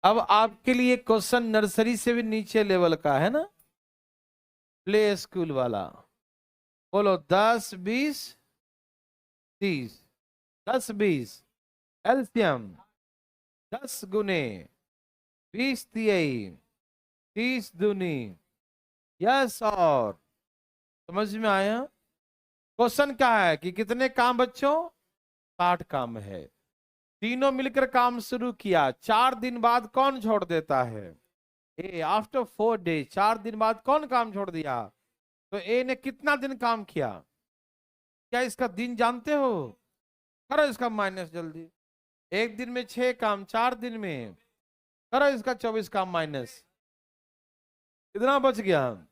अब आपके लिए क्वेश्चन नर्सरी से भी नीचे लेवल का है ना, प्ले स्कूल वाला। बोलो 10 20 30, 10 20 एलसीएम, 10 गुने 20 तिहाई, 30 दूनी, यस, और समझ में आया। क्वेश्चन क्या है कि कितने काम बच्चों, 60 काम है। तीनों मिलकर काम शुरू किया, 4 दिन बाद कौन छोड़ देता है। ए आफ्टर 4 डेज, 4 दिन बाद कौन काम छोड़ दिया। तो ए ने कितना दिन काम किया, क्या इसका दिन जानते हो, करो इसका माइनस जल्दी। एक दिन में 6 काम, 4 दिन में, करो इसका 24 काम माइनस, कितना बच गया।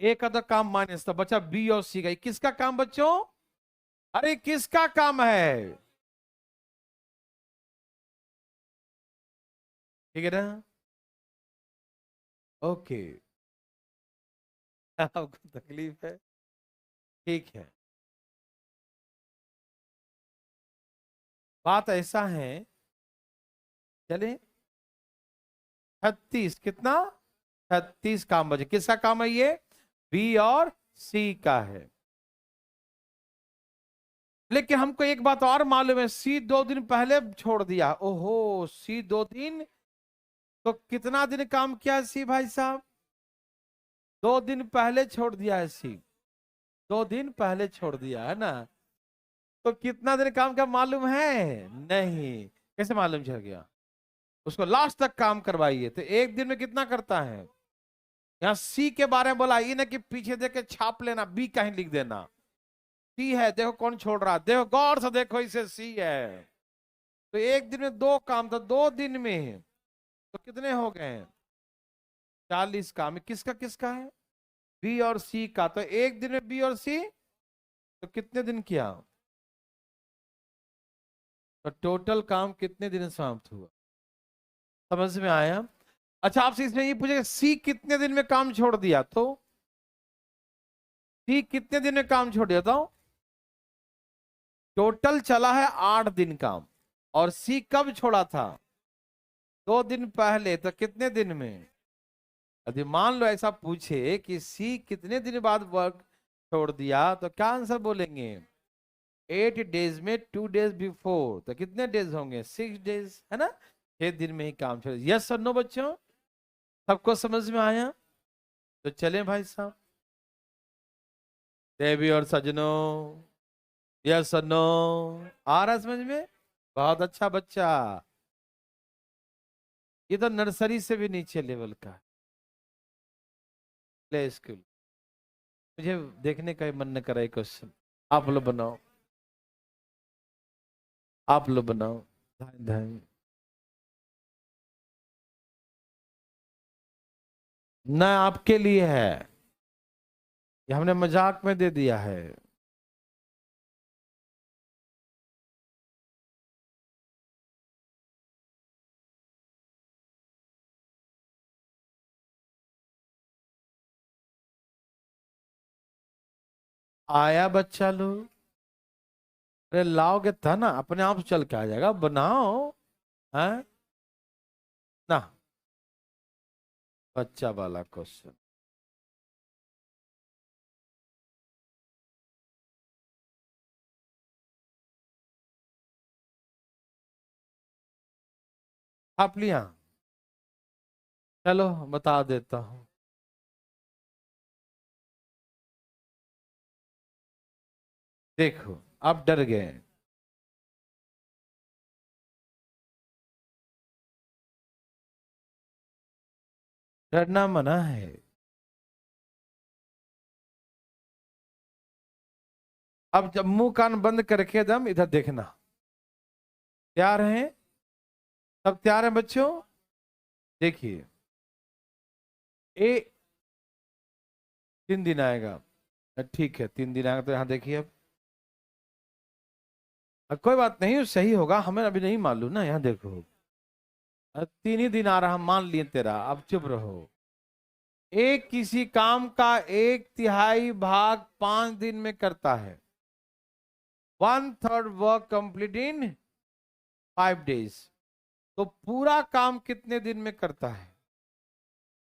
एक का तो काम माइनस, तो बचा बी और सी का। किसका काम बच्चों, अरे किसका काम है, ठीक है ना, ओके। आपको तकलीफ है, ठीक है। बात ऐसा है, चले, 36 कितना, 36 काम बचे, किसका काम है ये, बी और सी का है। लेकिन हमको एक बात और मालूम है, सी 2 दिन पहले छोड़ दिया, ओहो, सी 2 दिन, तो कितना दिन काम किया सी भाई साहब, 2 दिन पहले छोड़ दिया है सी, 2 दिन पहले छोड़ दिया है ना, तो कितना दिन काम का मालूम है, नहीं, कैसे मालूम चल गया, उसको लास्ट तक काम करवाइए, तो एक दिन में कितना करता है। यहाँ सी के बारे में बोला, ये ना कि पीछे देख के छाप लेना, बी कहीं लिख देना, सी है, देखो कौन छोड़ रहा, देखो गौर से देखो, इसे सी है। तो एक दिन में 2 काम, तो 2 दिन में तो कितने हो गए, 40 काम। किसका किसका है, बी और सी का, तो एक दिन में बी और सी, तो कितने दिन किया, तो टोटल काम कितने दिन में समाप्त हुआ, समझ में आया। अच्छा आपसे इसमें ये पूछेगा, सी कितने दिन में काम छोड़ दिया, तो सी कितने दिन में काम छोड़ दिया, तो टोटल चला है 8 दिन काम, और सी कब छोड़ा था, 2 दिन पहले, तो कितने दिन में। यदि मान लो ऐसा पूछे कि सी कितने दिन बाद वर्क छोड़ दिया, तो क्या आंसर बोलेंगे, 8 डेज में 2 डेज बिफोर, तो कितने डेज होंगे, 6 डेज, है ना, 6 दिन में ही काम छोड़। यस और नो बच्चों, सबको समझ में आया। तो चलें भाई साहब, देवी और सजनों, यस और नो, आ रहा है समझ में, बहुत अच्छा बच्चा, ये तो नर्सरी से भी नीचे लेवल का है, प्ले स्कूल। मुझे देखने का मन न करे क्वेश्चन, आप लोग बनाओ, आप लोग बनाओ, धाई धाई, न आपके लिए है, ये हमने मजाक में दे दिया है। आया बच्चा लोग, अरे लाओगे था ना, अपने आप चल के आ जाएगा, बनाओ, है ना, बच्चा वाला क्वेश्चन। आप लिया, चलो बता देता हूं। देखो आप डर गए। डरना मना है। अब जब मुंह कान बंद करके दम इधर देखना। तैयार हैं? सब तैयार हैं बच्चों? देखिए, ए 3 दिन आएगा। ठीक है, 3 दिन आएगा तो यहाँ देखिए अब कोई बात नहीं, सही होगा, हमें अभी नहीं मालूम ना। यहाँ देखो, 3 ही दिन आ रहा, हम मान लिए तेरा, अब चुप रहो। एक किसी काम का 1/3 भाग 5 दिन में करता है। 1/3 वर्क कंप्लीट इन 5 days। तो पूरा काम कितने दिन में करता है?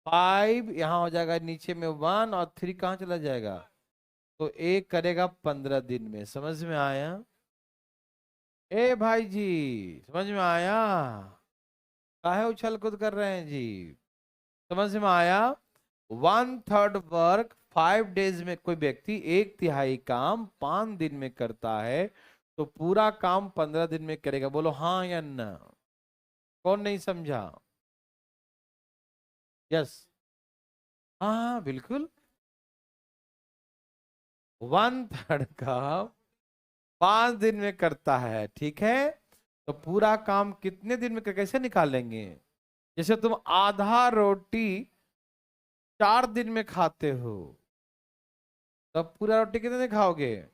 5 यहां हो जाएगा, नीचे में 1 और 3 कहां चला जाएगा? तो एक करेगा 15 दिन में। समझ में आया? ए भाई जी, समझ में आया? काहे उछल कूद कर रहे हैं जी? समझ में आया? 1/3 वर्क 5 days में कोई व्यक्ति 1/3 काम 5 दिन में करता है, तो पूरा काम 15 दिन में करेगा। बोलो हाँ या ना? कौन नहीं समझा? यस, हाँ हाँ बिल्कुल। 1/3 काम 5 दिन में करता है, ठीक है। तो पूरा काम कितने दिन में कैसे निकालेंगे? जैसे तुम आधा रोटी 4 दिन में खाते हो, तब पूरा रोटी कितने दिन खाओगे?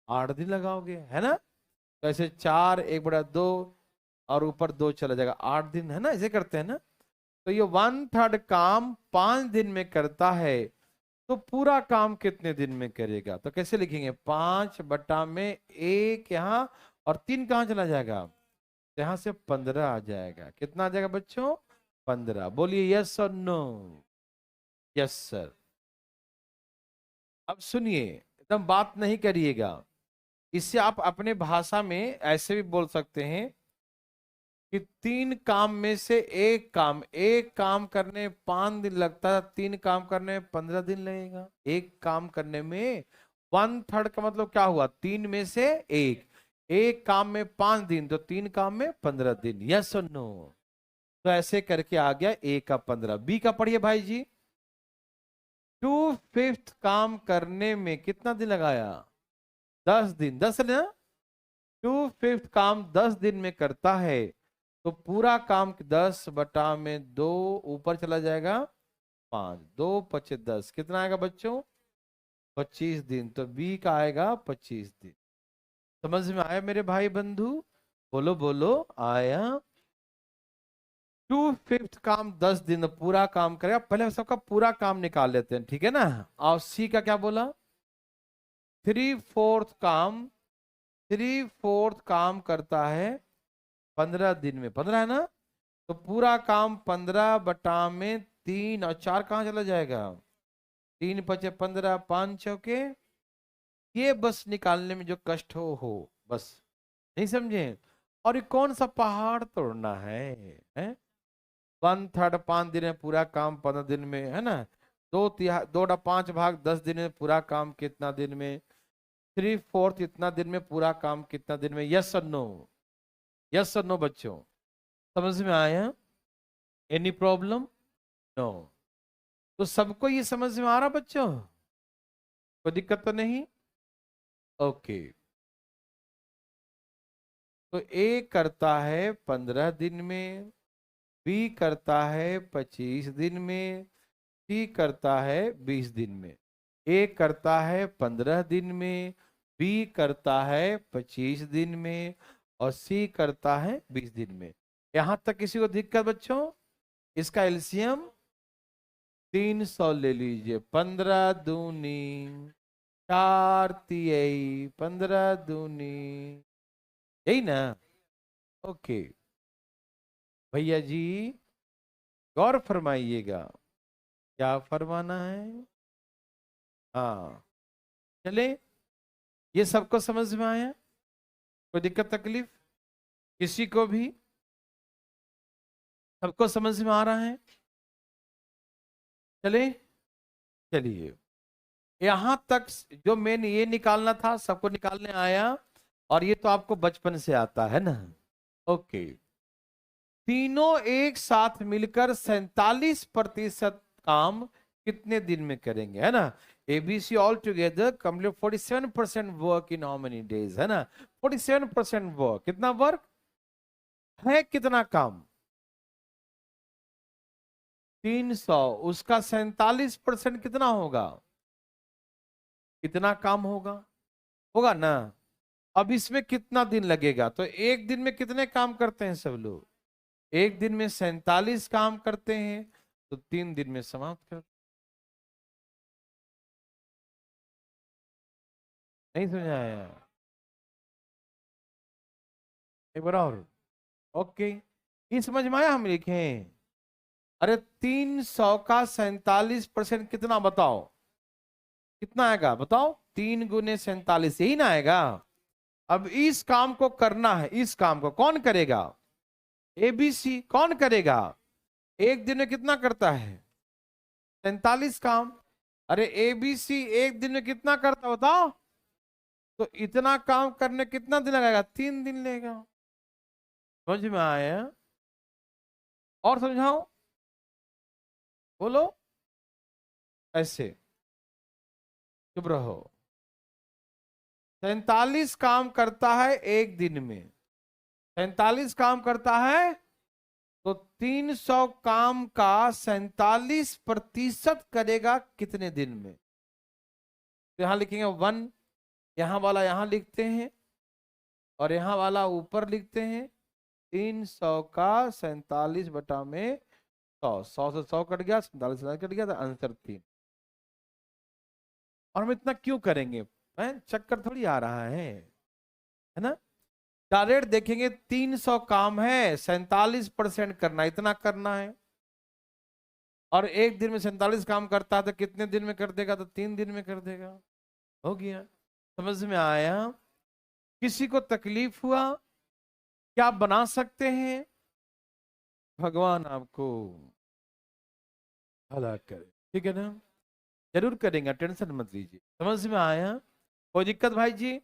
8 दिन लगाओगे, है ना? तो ऐसे 4 1/2 और ऊपर 2 चला जाएगा, 8 दिन, है ना? ऐसे करते हैं ना। तो ये 1/3 काम 5 दिन में करता है, तो पूरा काम कितने दिन में करेगा? तो कैसे लिखेंगे? 5/1 यहाँ, और 3 कहाँ चला जाएगा? तो यहाँ से 15 आ जाएगा। कितना आ जाएगा बच्चों? 15। बोलिए यस और नो? Yes sir. अब सुनिए, एकदम बात नहीं करिएगा। इससे आप अपने भाषा में ऐसे भी बोल सकते हैं कि 3 काम में से एक काम करने में 5 दिन लगता है, 3 काम करने में 15 दिन लगेगा। एक काम करने में 1/3 का मतलब क्या हुआ? 3 में से 1। एक काम में 5 दिन, तो 3 काम में 15 दिन। यस और नो? तो ऐसे करके आ गया ए का 15। बी का पढ़िए भाई जी। 2/5 काम करने में कितना दिन लगाया? 10 दिन। 10 ना? 2/5 काम 10 दिन में करता है, तो पूरा काम 10/2 ऊपर चला जाएगा 5। 2×5 = 10। कितना आएगा बच्चों? 25 दिन। तो बी का आएगा 25 दिन। समझ में आया मेरे भाई बंधु? बोलो बोलो, आया? 2/5 काम 10 दिन, तो पूरा काम करेगा। पहले सबका पूरा काम निकाल लेते हैं, ठीक है ना? और सी का क्या बोला? 3/4 काम करता है 15 दिन में। 15 है ना? तो पूरा काम 15/3, और 4 कहाँ चला जाएगा? 3×5 = 15, 5 चौके। ये बस निकालने में जो कष्ट हो बस। नहीं समझे? और ये कौन सा पहाड़ तोड़ना है? 1/3 5 दिन में पूरा काम 15 दिन में, है ना? 2/5 भाग 10 दिन में पूरा काम कितना दिन में? 3/4 इतना दिन में पूरा काम कितना दिन में? यस और नो? यस और नो बच्चों? समझ में आया? Any problem? नो? तो सबको ये समझ में आ रहा बच्चों? कोई दिक्कत तो नहीं? ओके। तो ए करता है 15 दिन में, बी करता है 25 दिन में, सी करता है 20 दिन में। ए करता है 15 दिन में, बी करता है 25 दिन में, और सी करता है 20 दिन में। यहां तक किसी को दिक्कत बच्चों? इसका एलसीएम 300 ले लीजिए। 15 दूनी 4 तिहाई, 15 दूनी, यही ना? ओके भैया जी, गौर फरमाइएगा, क्या फरमाना है। हाँ, चले, ये सबको समझ में आया? कोई दिक्कत तकलीफ किसी को भी? सबको समझ में आ रहा है? चले, चलिए, यहां तक जो मेन ये निकालना था सबको निकालने आया, और ये तो आपको बचपन से आता है ना। ओके, तीनों एक साथ मिलकर 47% काम कितने दिन में करेंगे, है ना। ABC all together complete 47% work in how many days, है ना। 47% वर्क, कितना वर्क है, कितना काम, 300, उसका 47% कितना होगा, कितना काम होगा, होगा ना। अब इसमें कितना दिन लगेगा, तो एक दिन में कितने काम करते हैं सब लोग, एक दिन में 47 काम करते हैं, तो 3 दिन में समाप्त कर। नहीं समझाया, एक बार और। ओके, ये समझ में आया, हम लिखें, अरे 300 का 47% कितना बताओ, कितना आएगा बताओ, 3 गुने 47, यही ना आएगा। अब इस काम को करना है, इस काम को कौन करेगा, एबीसी कौन करेगा, एक दिन में कितना करता है, 47 काम। अरे एबीसी एक दिन में कितना करता बताओ, तो इतना काम करने कितना दिन लगेगा, 3 दिन लेगा। समझ में आया, और समझाओ, बोलो, ऐसे, चुप रहो। 47 काम करता है एक दिन में, 47 काम करता है, तो 300 काम का 47% करेगा कितने दिन में। तो यहां लिखेंगे 1, यहां वाला यहां लिखते हैं, और यहां वाला ऊपर लिखते हैं, 300 का 47 में 100, 100 से 100 कट गया, 47 कट गया, तो आंसर 3। और हम इतना क्यों करेंगे, चक्कर थोड़ी आ रहा है ना। डायरेक्ट देखेंगे, 300 काम है, 47% करना, इतना करना है, और एक दिन में 47 काम करता है, तो कितने दिन में कर देगा, तो 3 दिन में कर देगा, हो गया। समझ में आया, किसी को तकलीफ हुआ, क्या आप बना सकते हैं, भगवान आपको भला करे, ठीक है ना, जरूर करेंगे, टेंशन मत लीजिए। समझ में आया, कोई दिक्कत भाई जी।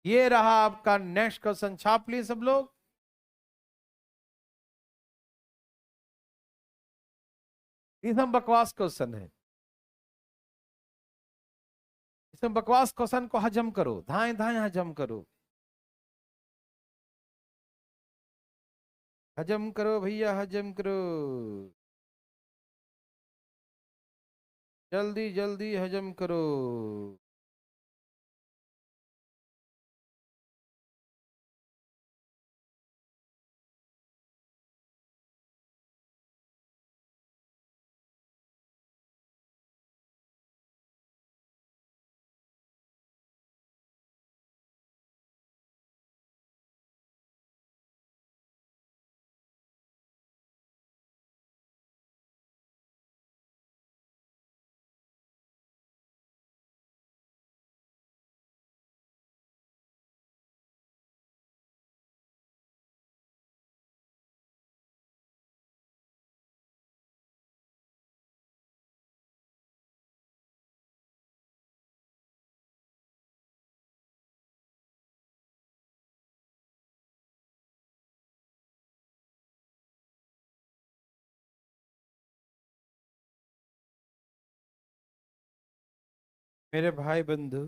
ये रहा आपका नेक्स्ट क्वेश्चन, छाप लिए सब लोग। ये सब बकवास क्वेश्चन है, इसमें बकवास क्वेश्चन को हजम करो, धाए धाए हजम करो, हजम करो भैया, हजम करो, जल्दी जल्दी हजम करो। मेरे भाई बंधु,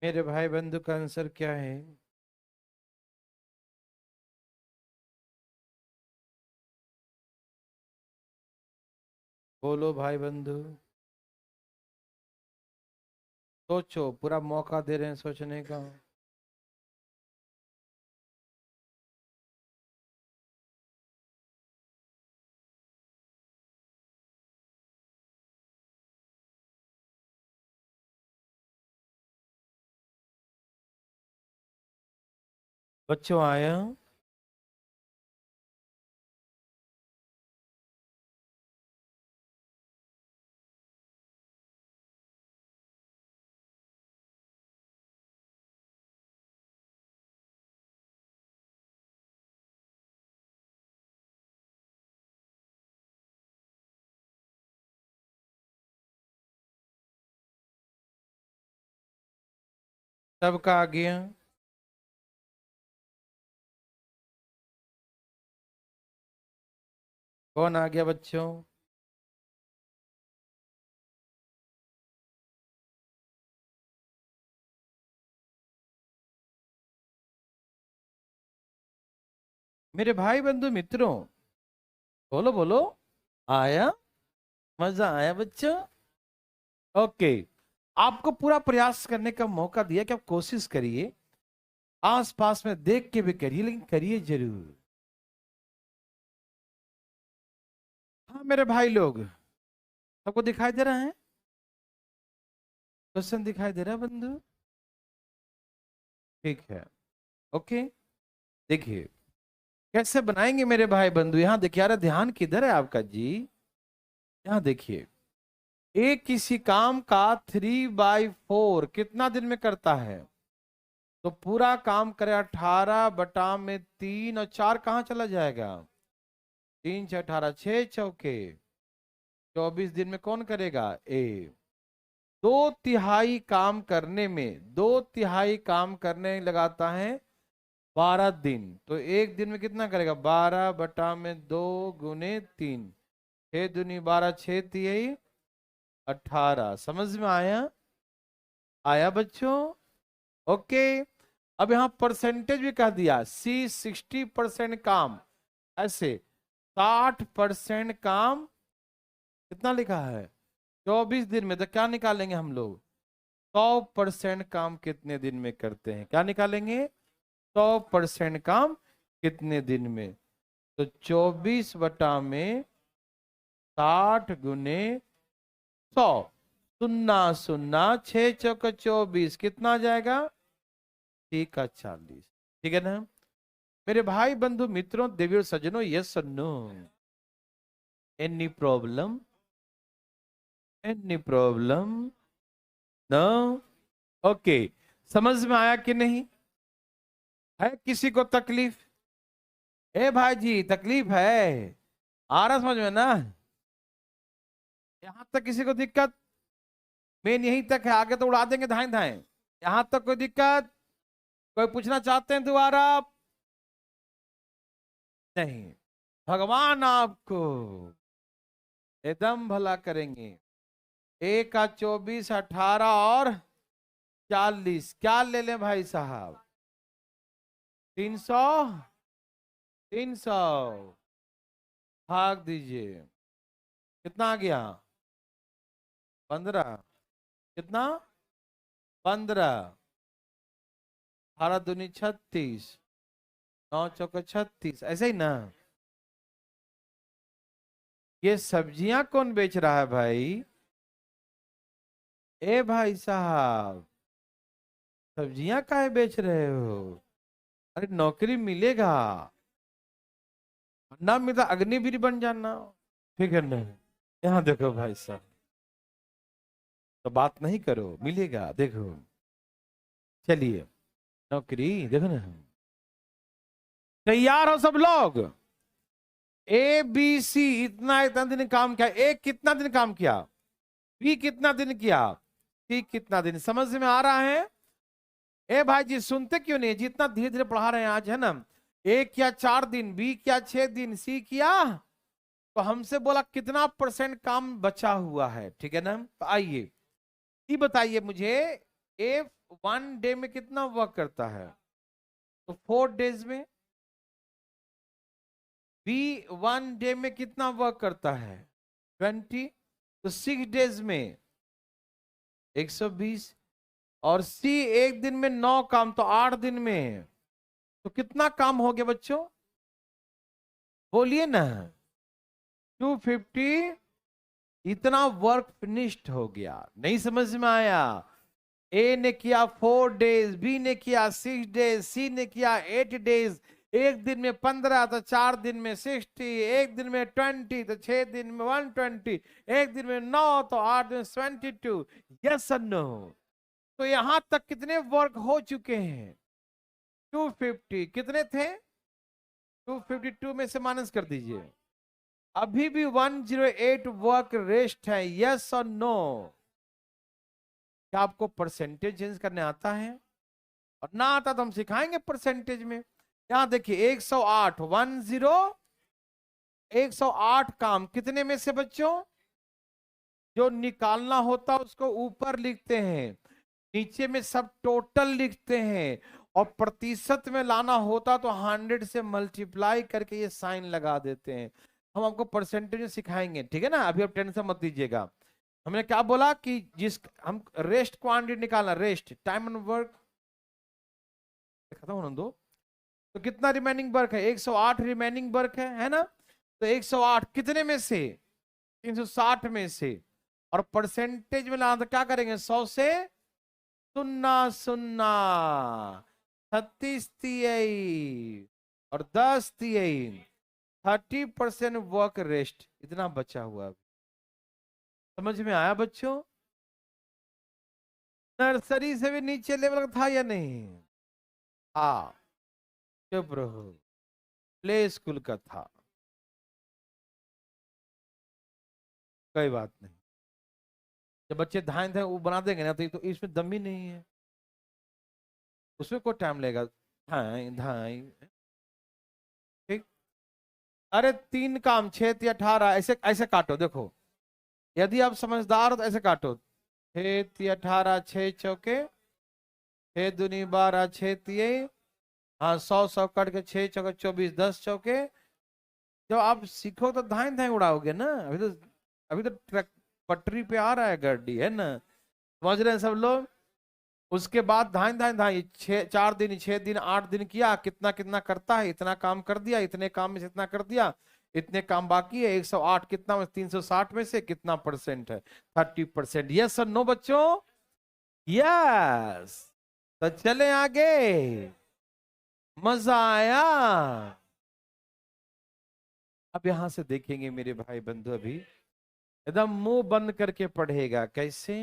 मेरे भाई बंधु का आंसर क्या है, बोलो भाई बंधु, सोचो, पूरा मौका दे रहे हैं सोचने का। बच्चों आया? सबका आ गया? कौन आ गया बच्चों? मेरे भाई बंधु मित्रों, बोलो बोलो। आया? मजा आया बच्चों? ओके। आपको पूरा प्रयास करने का मौका दिया कि आप कोशिश करिए, आसपास में देख के भी करिए, लेकिन करिए जरूर। हाँ मेरे भाई लोग, सबको दिखाई दे रहा है? क्वेश्चन दिखाई दे रहा है बंधु? ठीक है। ओके। देखिए कैसे बनाएंगे मेरे भाई बंधु, यहां देखिए। अरे ध्यान किधर है आपका जी? यहां देखिए, एक किसी काम का 3/4 कितना दिन में करता है? तो पूरा काम करे 18/3, और 4 कहाँ चला जाएगा? 3 × 6 = 18, 6 × 4 = 24 दिन में कौन करेगा? ए। 2/3 काम करने में, 2/3 काम करने में लगाता है 12 दिन। तो एक दिन में कितना करेगा? 12/2 × 3, 6×2 = 12, 6×3 = 18। समझ में आया? आया बच्चों? ओके। अब यहां परसेंटेज भी कह दिया, सी 60% काम, ऐसे 60% काम कितना लिखा है? 24 दिन में। तो क्या निकालेंगे हम लोग? 100% काम कितने दिन में करते हैं? क्या निकालेंगे? 100% काम कितने दिन में? तो 24/60 × 100, 0 0 6 × 4 = 24, कितना आ जाएगा? ठीक है, 40। ठीक है ना मेरे भाई बंधु मित्रों, देवियों सज्जनों? यस और no? Any problem? Any problem? No? Okay. समझ में आया कि नहीं? है किसी को तकलीफ? ए भाई जी, तकलीफ है? आ रहा समझ में ना? यहां तक किसी को दिक्कत? मेन यहीं तक है, आगे तो उड़ा देंगे धाए धाए। यहां तक कोई दिक्कत? कोई पूछना चाहते हैं दोबारा? नहीं। भगवान आपको एकदम भला करेंगे। 1 × 24 = 18 और 40, क्या ले लें भाई साहब? 300? 300 भाग दीजिए, कितना आ गया? 15। कितना? 15। 18 दूनी 36, 9 × 4 = 36, ऐसे ही ना? ये सब्जियां कौन बेच रहा है भाई? ए भाई साहब, सब्जियां काहे बेच रहे हो? अरे नौकरी मिलेगा, ना मिला अग्निवीर बन जाना। ठीक है ना? यहाँ देखो भाई साहब, तो बात नहीं करो, मिलेगा देखो। चलिए, नौकरी देखो ना। तैयार हो सब लोग? ए बी सी इतना इतना दिन काम किया। ए कितना दिन काम किया? बी कितना दिन किया? सी कितना दिन? समझ में आ रहा है? ए भाई जी, सुनते क्यों नहीं? जितना धीरे धीरे पढ़ा रहे हैं आज, है ना? ए किया 4 दिन, बी किया 6 दिन, सी किया, तो हमसे बोला कितना % काम बचा हुआ है। ठीक है ना? तो आइए, ये बताइए मुझे, ए 1 डे में कितना वर्क करता है? तो 4 डेज में। बी 1 डे में कितना वर्क करता है? 20। तो 6 डेज में 120। और सी एक दिन में 9 काम, तो 8 दिन में। तो कितना काम हो गया बच्चों? बोलिए ना। 250। इतना वर्क फिनिश्ड हो गया। नहीं समझ में आया? ए ने किया 4 डेज, बी ने किया 6 डेज, सी ने किया 8 डेज, एक दिन में 15 तो 4 दिन में 60, एक दिन में 20 तो 6 दिन में 120, एक दिन में 9 तो 8 दिन में 22। यस और नो? तो यहां तक कितने वर्क हो चुके हैं? 250। कितने थे? 252 में से माइनस कर दीजिए। अभी भी 108 वर्क रेस्ट है। यस और नो? क्या आपको परसेंटेज चेंज करने आता है? और ना आता तो हम सिखाएंगे परसेंटेज में। यहां देखिए 108 108 काम कितने में से बच्चों? जो निकालना होता उसको ऊपर लिखते हैं, नीचे में सब टोटल लिखते हैं, और प्रतिशत में लाना होता तो 100 से मल्टीप्लाई करके ये साइन लगा देते हैं। हम आपको परसेंटेज में सिखाएंगे, ठीक है ना? अभी आप टेंशन मत दीजिएगा। हमने क्या बोला कि जिस हम रेस्ट क्वांटिटी निकालना, रेस्ट टाइम एंड वर्क खत्म होने दो। तो कितना रिमेनिंग वर्क है? 108 रिमेनिंग वर्क है ना? तो 108 कितने में से? 360 में से। और परसेंटेज में लाना तो क्या करेंगे? 100 से सुन्ना सुन्ना 36 तिहाई और 10 तिहाई 30% वर्क रेस्ट इतना बचा हुआ। समझ में आया बच्चों? नर्सरी से भी नीचे लेवल का था या नहीं? हाँ, चुप रहो, प्ले स्कूल का था, कोई बात नहीं। जब बच्चे धाए थे वो बना देंगे ना, तो इसमें दम ही नहीं है, उसमें कोई टाइम लगेगा। धाए धाए, ठीक। अरे 3 काम 6 या 18 ऐसे ऐसे काटो। देखो यदि आप समझदार हो तो ऐसे काटो। 6 या 18, 6 चौके 6 दूनी 12, 6 तिये, हाँ 100 कट के 6 चौके 24, 10 चौके। जब आप सीखो तो धाए धाए उड़ाओगे ना। अभी तो ट्रक पटरी पे आ रहा है, गाड़ी है ना, समझ रहे हैं सब लोग? उसके बाद धाए धाए धाए 4 दिन 6 दिन 8 दिन किया, कितना कितना करता है, इतना काम कर दिया, इतने काम में से इतना कर दिया, इतने काम बाकी है। 108 कितना में 360 में से कितना परसेंट है? 30%। यस और नो बच्चों? यस। तो चले आगे। मजा आया? अब यहां से देखेंगे मेरे भाई बंधु, अभी एकदम मुंह बंद करके पढ़ेगा। कैसे?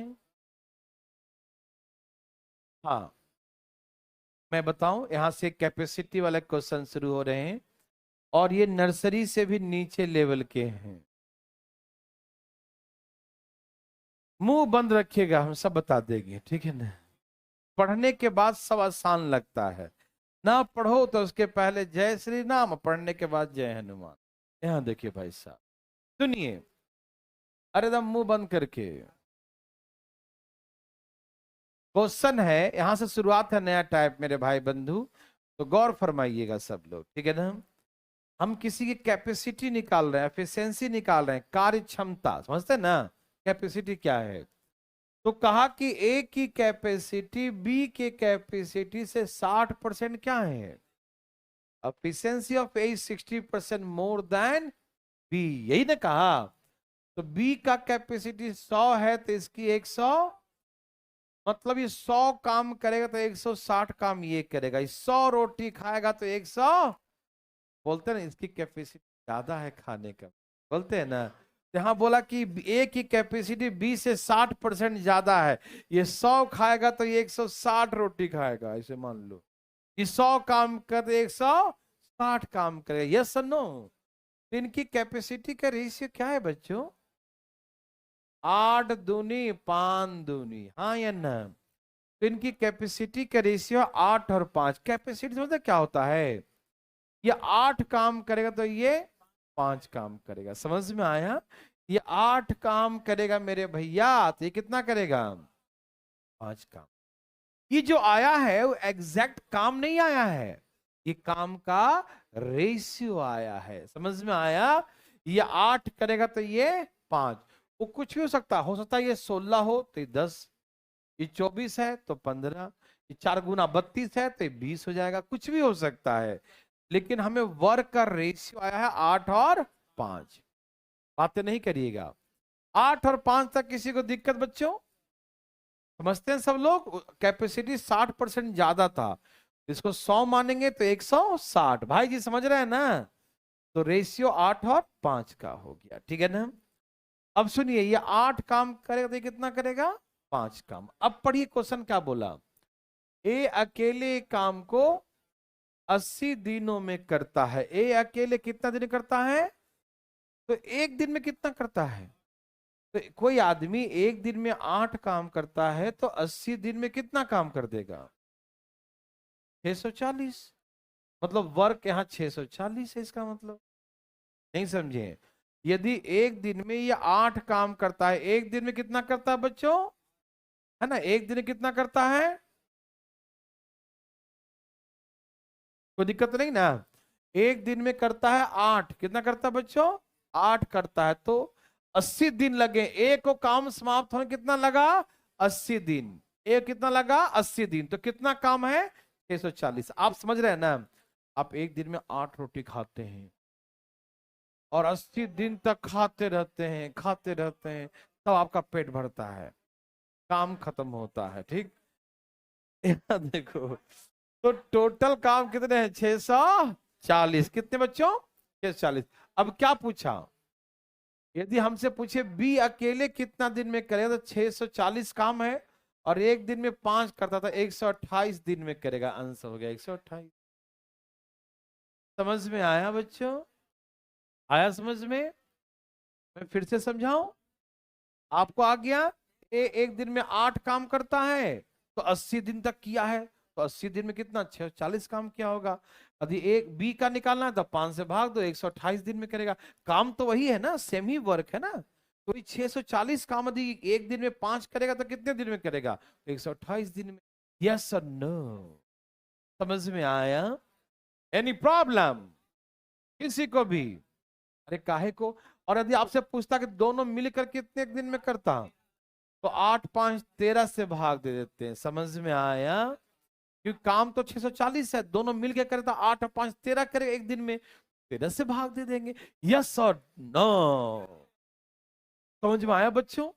हाँ, मैं बताऊं, यहां से कैपेसिटी वाले क्वेश्चन शुरू हो रहे हैं, और ये नर्सरी से भी नीचे लेवल के हैं। मुंह बंद रखिएगा, हम सब बता देंगे, ठीक है ना? पढ़ने के बाद सब आसान लगता है ना। पढ़ो तो उसके पहले जय श्री राम, पढ़ने के बाद जय हनुमान। यहां देखिए भाई साहब, सुनिए, अरे एकदम मुंह बंद करके। क्वेश्चन है, यहां से शुरुआत है नया टाइप मेरे भाई बंधु, तो गौर फरमाइएगा सब लोग, ठीक है ना? हम किसी की कैपेसिटी निकाल रहे हैं, एफिशिएंसी निकाल रहे हैं, कार्य क्षमता, समझते हैं ना? कैपेसिटी क्या है? तो कहा कि ए की कैपेसिटी बी के कैपेसिटी से 60% क्या है? Efficiency of A 60% more than B, यही ना कहा? तो बी का कैपेसिटी 100 है, तो इसकी 100, मतलब ये 100 काम करेगा तो 160 काम ये करेगा। 100 रोटी खाएगा तो 100, बोलते हैं ना इसकी कैपेसिटी ज्यादा है खाने का, बोलते हैं ना? यहाँ बोला कि ए की कैपेसिटी बी से 60% ज्यादा है, ये 100 खाएगा तो ये 160 रोटी खाएगा, ऐसे मान लो। ये 100 काम कर 160 काम करेगा। यस और नो? तो इनकी कैपेसिटी का रेशियो क्या है बच्चों? 8 दूनी 5 दूनी, हाँ या ना? तो इनकी कैपेसिटी का रेशियो 8 और 5। कैपेसिटी मतलब क्या होता है? ये 8 काम करेगा तो ये 5 काम करेगा। समझ में आया? ये 8 काम करेगा मेरे भैया, तो ये कितना करेगा? 5 काम। ये जो आया है वो एग्जैक्ट काम नहीं आया है, ये काम का रेशियो आया है। समझ में आया? ये 8 करेगा तो ये 5। वो कुछ भी हो सकता है ये 16 हो तो ये 10, ये 24 है तो 15, ये 4 गुना 32 है तो ये 20 हो जाएगा। कुछ भी हो सकता है, लेकिन हमें वर्क का रेशियो आया है 8 और 5। बातें नहीं करिएगा। 8 और 5 तक किसी को दिक्कत बच्चों? समझते हैं सब लोग? कैपेसिटी 60% ज्यादा था, इसको 100 मानेंगे तो 160। भाई जी समझ रहे हैं ना? तो रेशियो 8 और 5 का हो गया, ठीक है ना? अब सुनिए, ये 8 काम करेगा तो ये कितना करेगा? 5 काम। अब पढ़िए क्वेश्चन क्या बोला। ए अकेले काम को 80 दिनों में करता है। ए अकेले कितना दिन करता है? तो एक दिन में कितना करता है? तो कोई आदमी एक दिन में 8 काम करता है तो 80 दिन में कितना काम कर देगा? 640। मतलब वर्क यहाँ 640 है, इसका मतलब। नहीं समझे? यदि एक दिन में ये 8 काम करता है, एक दिन में कितना करता है बच्चों? है ना, एक दिन में कितना करता है? कोई दिक्कत नहीं ना? एक दिन में करता है 8, कितना करता है बच्चों? 8 करता है, तो 80 दिन लगे। एक को काम समाप्त होने कितना लगा? 80 दिन। एक कितना लगा? 80 दिन। तो कितना काम है? 640। आप समझ रहे हैं ना? आप एक दिन में 8 रोटी खाते हैं और 80 दिन तक खाते रहते हैं, खाते रहते हैं, तब आपका पेट भरता है, काम खत्म होता है, ठीक? देखो, तो टोटल काम कितने हैं? 640। कितने बच्चों? 640। अब क्या पूछा? यदि हमसे पूछे बी अकेले कितना दिन में करेगा, तो 640 काम है और एक दिन में 5 करता था, 128 दिन में करेगा। आंसर हो गया 128। समझ में आया बच्चों? आया समझ में? मैं फिर से समझाऊं? आपको आ गया? एक दिन में 8 काम करता है तो 80 दिन तक किया है, तो 80 दिन में कितना? 640 काम किया होगा। यदि एक बी का निकालना है तो 5 से भाग दो, 128 दिन में करेगा। काम तो वही है ना, सेम ही वर्क है ना। तो 640 काम यदि एक दिन में 5 करेगा तो कितने दिन में करेगा? 128 दिन में। यस और नो? समझ में आया? एनी प्रॉब्लम किसी को भी? अरे काहे को? और यदि आपसे पूछता कि दोनों मिलकर कितने दिन में करता, तो 8 5 13 से भाग दे देते हैं। समझ में आया? क्योंकि काम तो 640 है, दोनों मिलकर करे तो 8 और 5 13 करे एक दिन में, 13 से भाग दे देंगे। यस और नो? समझ में आया बच्चों?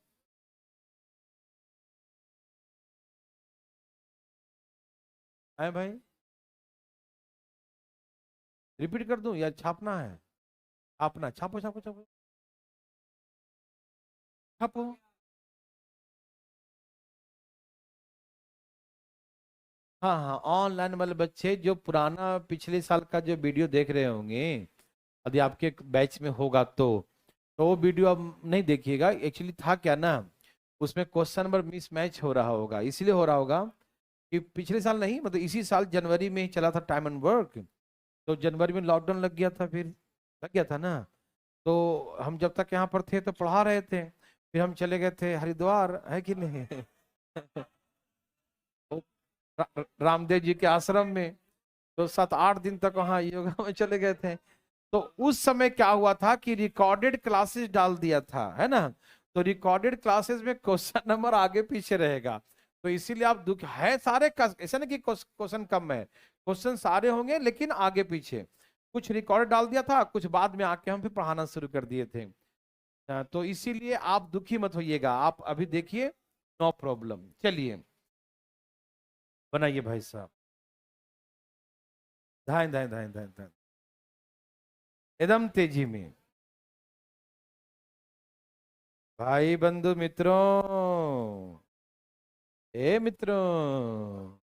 आए भाई? रिपीट कर दूं या छापना है? छापना? छापो छापो छापो छापो। हाँ हाँ, ऑनलाइन वाले बच्चे जो पुराना पिछले साल का जो वीडियो देख रहे होंगे, यदि आपके बैच में होगा तो वो वीडियो अब नहीं देखिएगा। एक्चुअली था क्या ना, उसमें क्वेश्चन नंबर मिसमैच हो रहा होगा, इसलिए हो रहा होगा कि पिछले साल नहीं, मतलब इसी साल जनवरी में ही चला था टाइम एंड वर्क। तो जनवरी में लॉकडाउन लग गया था, फिर लग गया था ना। तो हम जब तक यहाँ पर थे तो पढ़ा रहे थे, फिर हम चले गए थे हरिद्वार, है कि नहीं? वो रामदेव जी के आश्रम में, तो 7 8 दिन तक वहाँ योगा में चले गए थे। तो उस समय क्या हुआ था कि रिकॉर्डेड क्लासेस डाल दिया था, है ना? तो रिकॉर्डेड क्लासेस में क्वेश्चन नंबर आगे पीछे रहेगा, तो इसीलिए आप दुख है सारे ऐसा नहीं कि क्वेश्चन कम है, क्वेश्चन सारे होंगे लेकिन आगे पीछे। कुछ रिकॉर्ड डाल दिया था, कुछ बाद में आके हम फिर पढ़ाना शुरू कर दिए थे। तो इसीलिए आप दुखी मत होइएगा, आप अभी देखिए, नो प्रॉब्लम। चलिए बनाइए भाई साहब। धाए धाए धाए धाए धाए, एकदम तेजी में। भाई बंधु मित्रों, ए मित्रों,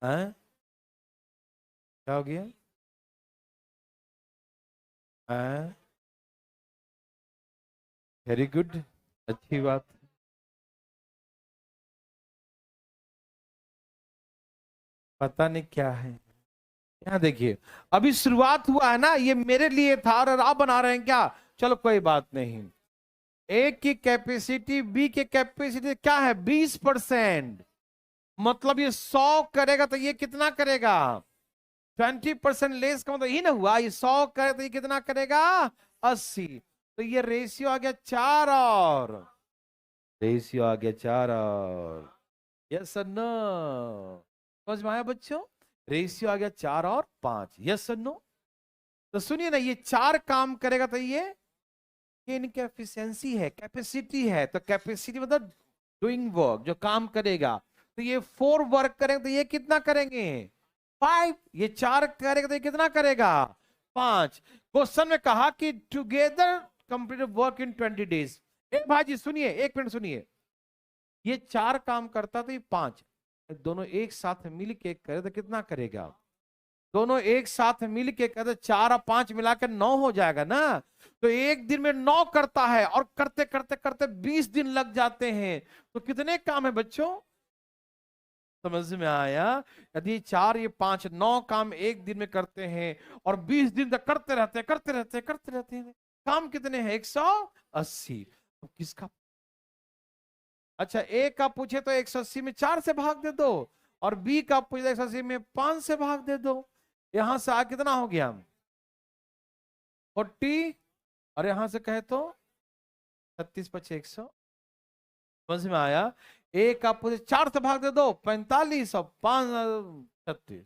हैं? क्या हो गया? हैं? वेरी गुड, अच्छी बात। पता नहीं क्या है। यहाँ देखिए, अभी शुरुआत हुआ है ना, ये मेरे लिए था और आप बना रहे हैं क्या? चलो कोई बात नहीं। ए की कैपेसिटी बी की कैपेसिटी क्या है? 20%। मतलब ये 100 करेगा तो ये कितना करेगा? 20% लेस का मतलब ही ना हुआ, ये 100 करे तो ये कितना करेगा? 80। तो ये रेशियो आ गया 4 और रेशियो आ गया 4 और यस और नो? समझ में आया बच्चों? रेशियो आ गया 4 और 5। यस और नो? तो सुनिए ना, ये 4 काम करेगा तो ये इनकी एफिशिएंसी है, कैपेसिटी है। तो कैपेसिटी मतलब डूइंग वर्क, जो काम करेगा। तो ये 4 वर्क करेंगे तो ये कितना करेंगे? 5। ये 4 करेगा तो ये कितना करेगा? 5। क्वेश्चन में कहा कि together complete work in 20 days. एक भाई सुनिए, 1 मिनट सुनिए। ये 4 काम करता तो ये 5, दोनों एक साथ मिल के करे तो कितना करेगा? दोनों एक साथ मिल के करे तो 4 और 5 मिलाकर 9 हो जाएगा ना। तो एक दिन में 9 करता है और करते करते करते 20 दिन लग जाते हैं। तो कितने काम है बच्चों? समझ में आया? यदि 4 ये 5 9 काम एक दिन में करते हैं और 20 दिन तक करते रहते हैं, करते रहते हैं, करते रहते हैं। काम कितने हैं? 180। तो किसका? अच्छा, ए का पूछे तो 180 में 4 से भाग दे दो, और बी का पूछे 180 में 5 से भाग दे दो। यहां से आ कितना हो गया? 40। और यहां से कहे तो 36 पचे 100। समझ में आया? एक आप पूछे 4 से भाग दे दो, 45 और 5 36।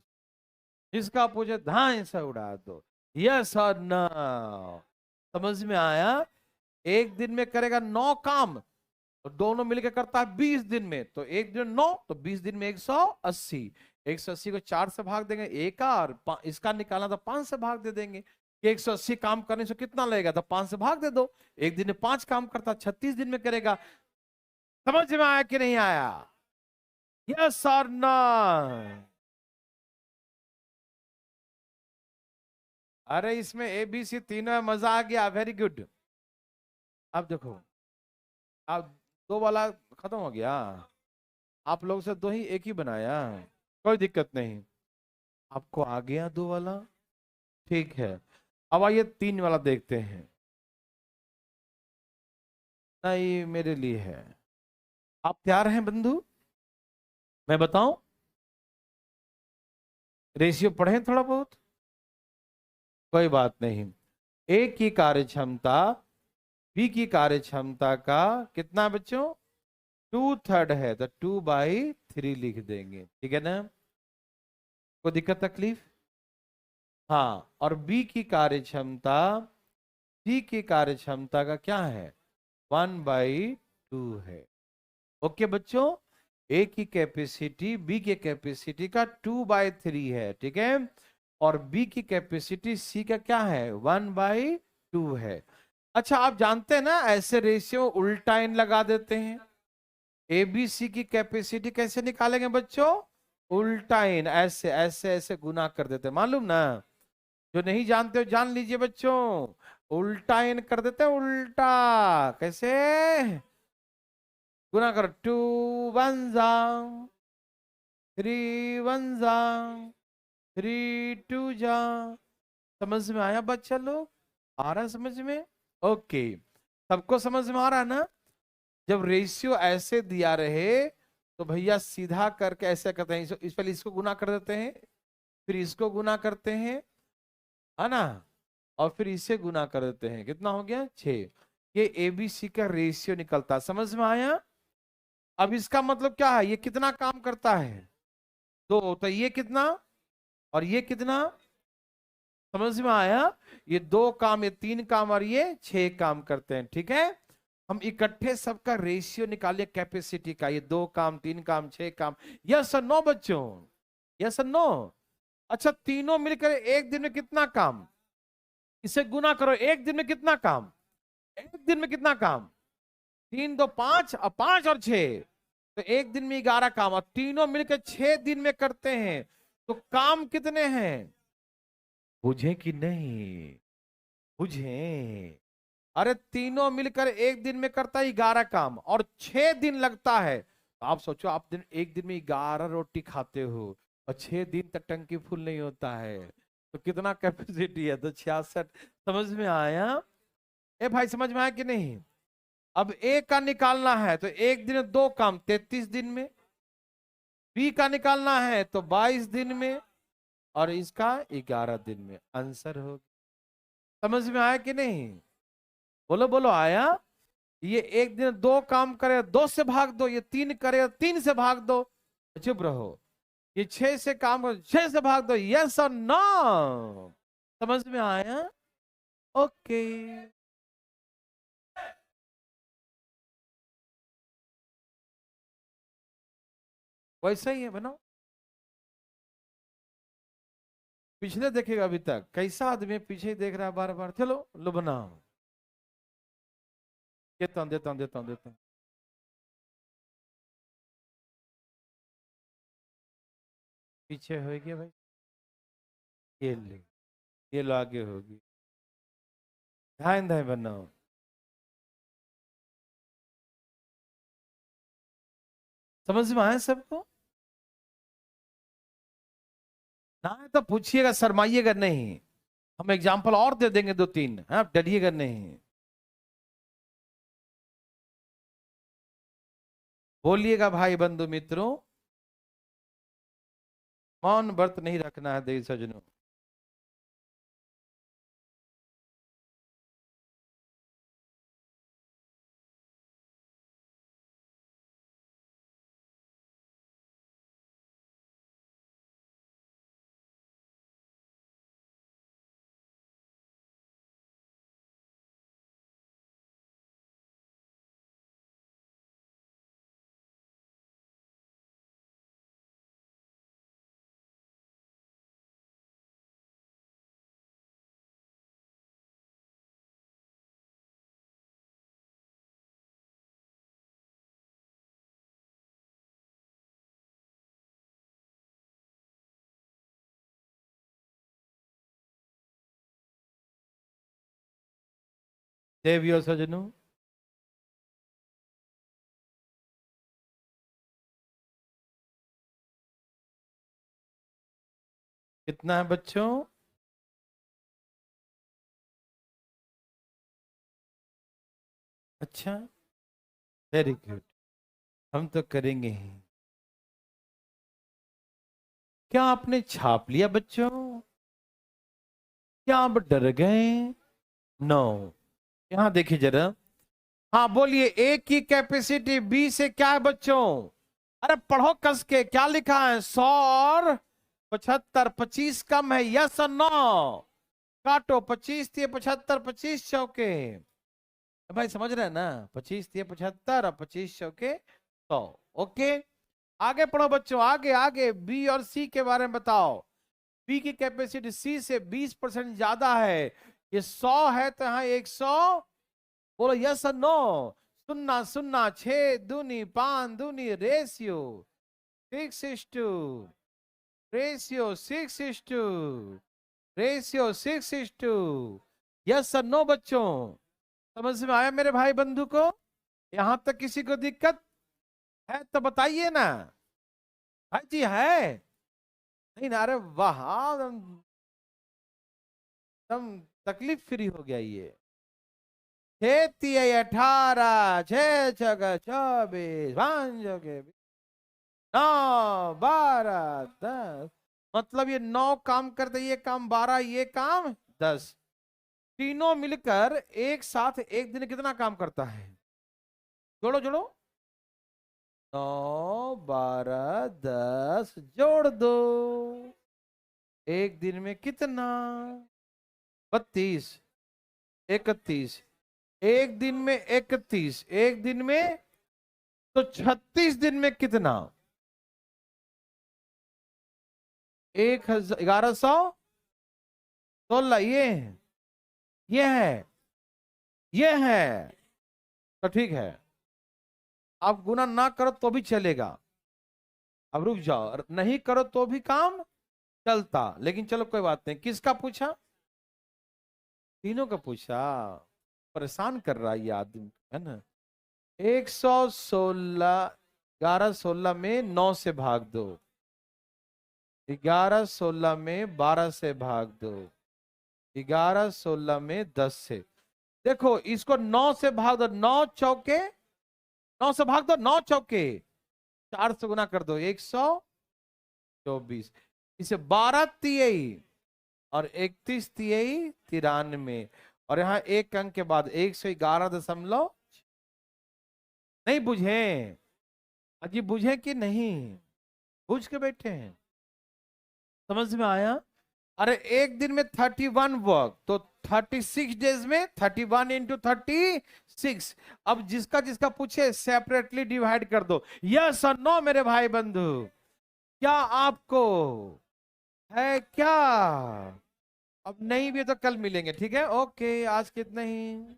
इसका पूछे धाई से उड़ा दो। यस और नो? समझ में आया? एक दिन में करेगा 9 काम, तो दोनों मिलकर करता है 20 दिन में। तो एक दिन 9 तो 20 दिन में 180। 180 को 4 से भाग देंगे, एक और इसका निकालना तो 5 से भाग दे देंगे। 180 काम करने से कितना लगेगा? तो 5 से भाग दे दो। एक दिन में 5 काम करता, 36 दिन में करेगा। समझ में आया कि नहीं आया? यस और नो? अरे इसमें ABC तीनों है, मजा आ गया, वेरी गुड। अब देखो, अब 2 वाला खत्म हो गया। आप लोग से 2 ही एक ही बनाया, कोई दिक्कत नहीं। आपको आ गया 2 वाला, ठीक है। अब आइए 3 वाला देखते हैं। नहीं, मेरे लिए है। आप तैयार हैं बंधु? मैं बताऊं? रेशियो पढ़ें थोड़ा बहुत, कोई बात नहीं। ए की कार्य क्षमता बी की कार्य क्षमता का कितना बच्चों? 2/3 है, तो 2/3 लिख देंगे, ठीक है ना? कोई दिक्कत तकलीफ? हाँ, और बी की कार्य क्षमता सी की कार्य क्षमता का क्या है? 1/2 है। ओके बच्चों, ए की कैपेसिटी बी की कैपेसिटी का 2/3 है, ठीक है। और बी की कैपेसिटी सी का क्या है? 1/2 है। अच्छा, आप जानते हैं ना, ऐसे रेशियो उल्टा इन लगा देते हैं। ए बी सी की कैपेसिटी कैसे निकालेंगे बच्चों? उल्टा इन, ऐसे ऐसे ऐसे गुना कर देते हैं, मालूम ना? जो नहीं जानते हो जान लीजिए बच्चों। उल्टा इन कर देते हैं, उल्टा। कैसे? गुना करो, 2 1 जा 3 1 जा 3 2 जा। समझ में आया बच्चा लोग? आ रहा है समझ में? ओके, सबको समझ में आ रहा है ना? जब रेशियो ऐसे दिया रहे तो भैया सीधा करके ऐसे करते हैं, इस पहले इसको गुना कर देते हैं, फिर इसको गुना करते हैं, है ना? और फिर इसे गुना कर देते हैं। कितना हो गया? 6। ये ABC का रेशियो निकलता, समझ में आया? अब इसका मतलब क्या है? ये कितना काम करता है? 2। तो ये कितना और ये कितना? समझ में आया? ये 2 काम, ये 3 काम और ये 6 काम करते हैं, ठीक है। हम इकट्ठे सबका रेशियो निकालिए कैपेसिटी का। ये 2 काम 3 काम 6 काम। यस और नो बच्चों? यस और नो? अच्छा, तीनों मिलकर एक दिन में कितना काम? इसे गुना करो, एक दिन में कितना काम? एक दिन में कितना काम? 3 2 5 और 5 और 6, तो एक दिन में 11 काम, और तीनों मिलकर 6 दिन में करते हैं। तो काम कितने हैं? बुझे कि नहीं? बुझे? अरे तीनों मिलकर एक दिन में करता है 11 काम और 6 दिन लगता है। तो आप सोचो, आप एक दिन में 11 रोटी खाते हो और 6 दिन तक टंकी फुल नहीं होता है, तो कितना कैपेसिटी है? तो 66। समझ में आया? ए भाई, समझ में आया कि नहीं? अब ए का निकालना है तो एक दिन में 2 काम 33 दिन में, बी का निकालना है तो 22 दिन में, और इसका 11 दिन में। आंसर हो। समझ में आया कि नहीं? बोलो बोलो, आया? ये एक दिन 2 काम करे 2 से भाग दो, ये 3 करे 3 से भाग दो। चुप रहो। ये 6 से काम करे 6 से भाग दो। यस और नो? समझ में आया? ओके। वैसा ही है, बनाओ। पिछले देखेगा अभी तक कैसा आदमी है, पीछे ही देख रहा है बार बार। चलो लो बनाओ। देता हूं देता हूं देता हूं देता हूं। पीछे होगी भाई, ये ले, ये लो आगे होगी। ध्यान धाय बनाओ। समझ में आया सबको? ना है तो पूछिएगा, शर्माइएगा नहीं। हम एग्जाम्पल और दे देंगे दो तीन, हाँ डरिएगा नहीं। बोलिएगा भाई बंधु मित्रों, मौन व्रत नहीं रखना है देवी सजनों। देवियों सजनों, कितना है बच्चों? अच्छा, वेरी गुड, हम तो करेंगे ही। क्या आपने छाप लिया बच्चों? क्या आप डर गए? नो। यहां देखिए जरा। हाँ बोलिए, ए की कैपेसिटी बी से क्या है बच्चों? अरे पढ़ो कस के, क्या लिखा है? 100 और 75, 25 कम है, यस और नो? काटो, 25 थी 75, 25 चौके। भाई समझ रहे हैं ना? 25 थी 75 और 25 चौके 100। ओके, आगे पढ़ो बच्चों, आगे आगे। बी और सी के बारे में बताओ। बी की कैपेसिटी सी से 20% ज्यादा है। ये 100 है तो यहाँ 100। बोलो यस और नो? सुनना सुनना, 6 दूनी 5 दूनी रेशियो 6:2, रेशियो 6:2, रेशियो 6:2। यस और नो बच्चों? समझ में आया मेरे भाई बंधु को? यहां तक किसी को दिक्कत है तो बताइए ना। भाई जी है नहीं ना? अरे वाह, एकदम तकलीफ फ्री हो गया ये। 18, 6×6 = 24, 5×6 9, 12, 10। मतलब ये 9 काम करते, ये काम 12, ये काम 10। तीनों मिलकर एक साथ एक दिन कितना काम करता है? जोड़ो जोड़ो। 9, 12, 10 जोड़ दो। एक दिन में कितना? 32, 31। एक दिन में 31, एक दिन में तो 36 दिन में कितना? 1116। ये है। तो ठीक है, आप गुना ना करो तो भी चलेगा। अब रुक जाओ, नहीं करो तो भी काम चलता। लेकिन चलो कोई बात नहीं। किसका पूछा? तीनों का पूछा। परेशान कर रहा है ये आदमी, है ना? 116, 1116 में 9 से भाग दो, 1116 में 12 से भाग दो, 1116 में 10 से। देखो इसको 9 से भाग दो, 9 चौके, 9 से भाग दो, 9 चौके 4 से गुना कर दो, 124। इसे 12 तिहाई और 31 तिहाई 93। और यहाँ एक अंक के बाद 111.। नहीं बुझे? अजी बुझे कि नहीं? बुझ के बैठे हैं? समझ में आया? अरे एक दिन में 31 वर्क, तो 36 डेज में 31 इंटू 36। अब जिसका जिसका पूछे सेपरेटली डिवाइड कर दो, यस और नो मेरे भाई बंधु? क्या आपको है क्या? अब नहीं भी है तो कल मिलेंगे, ठीक है? ओके, आज कितने ही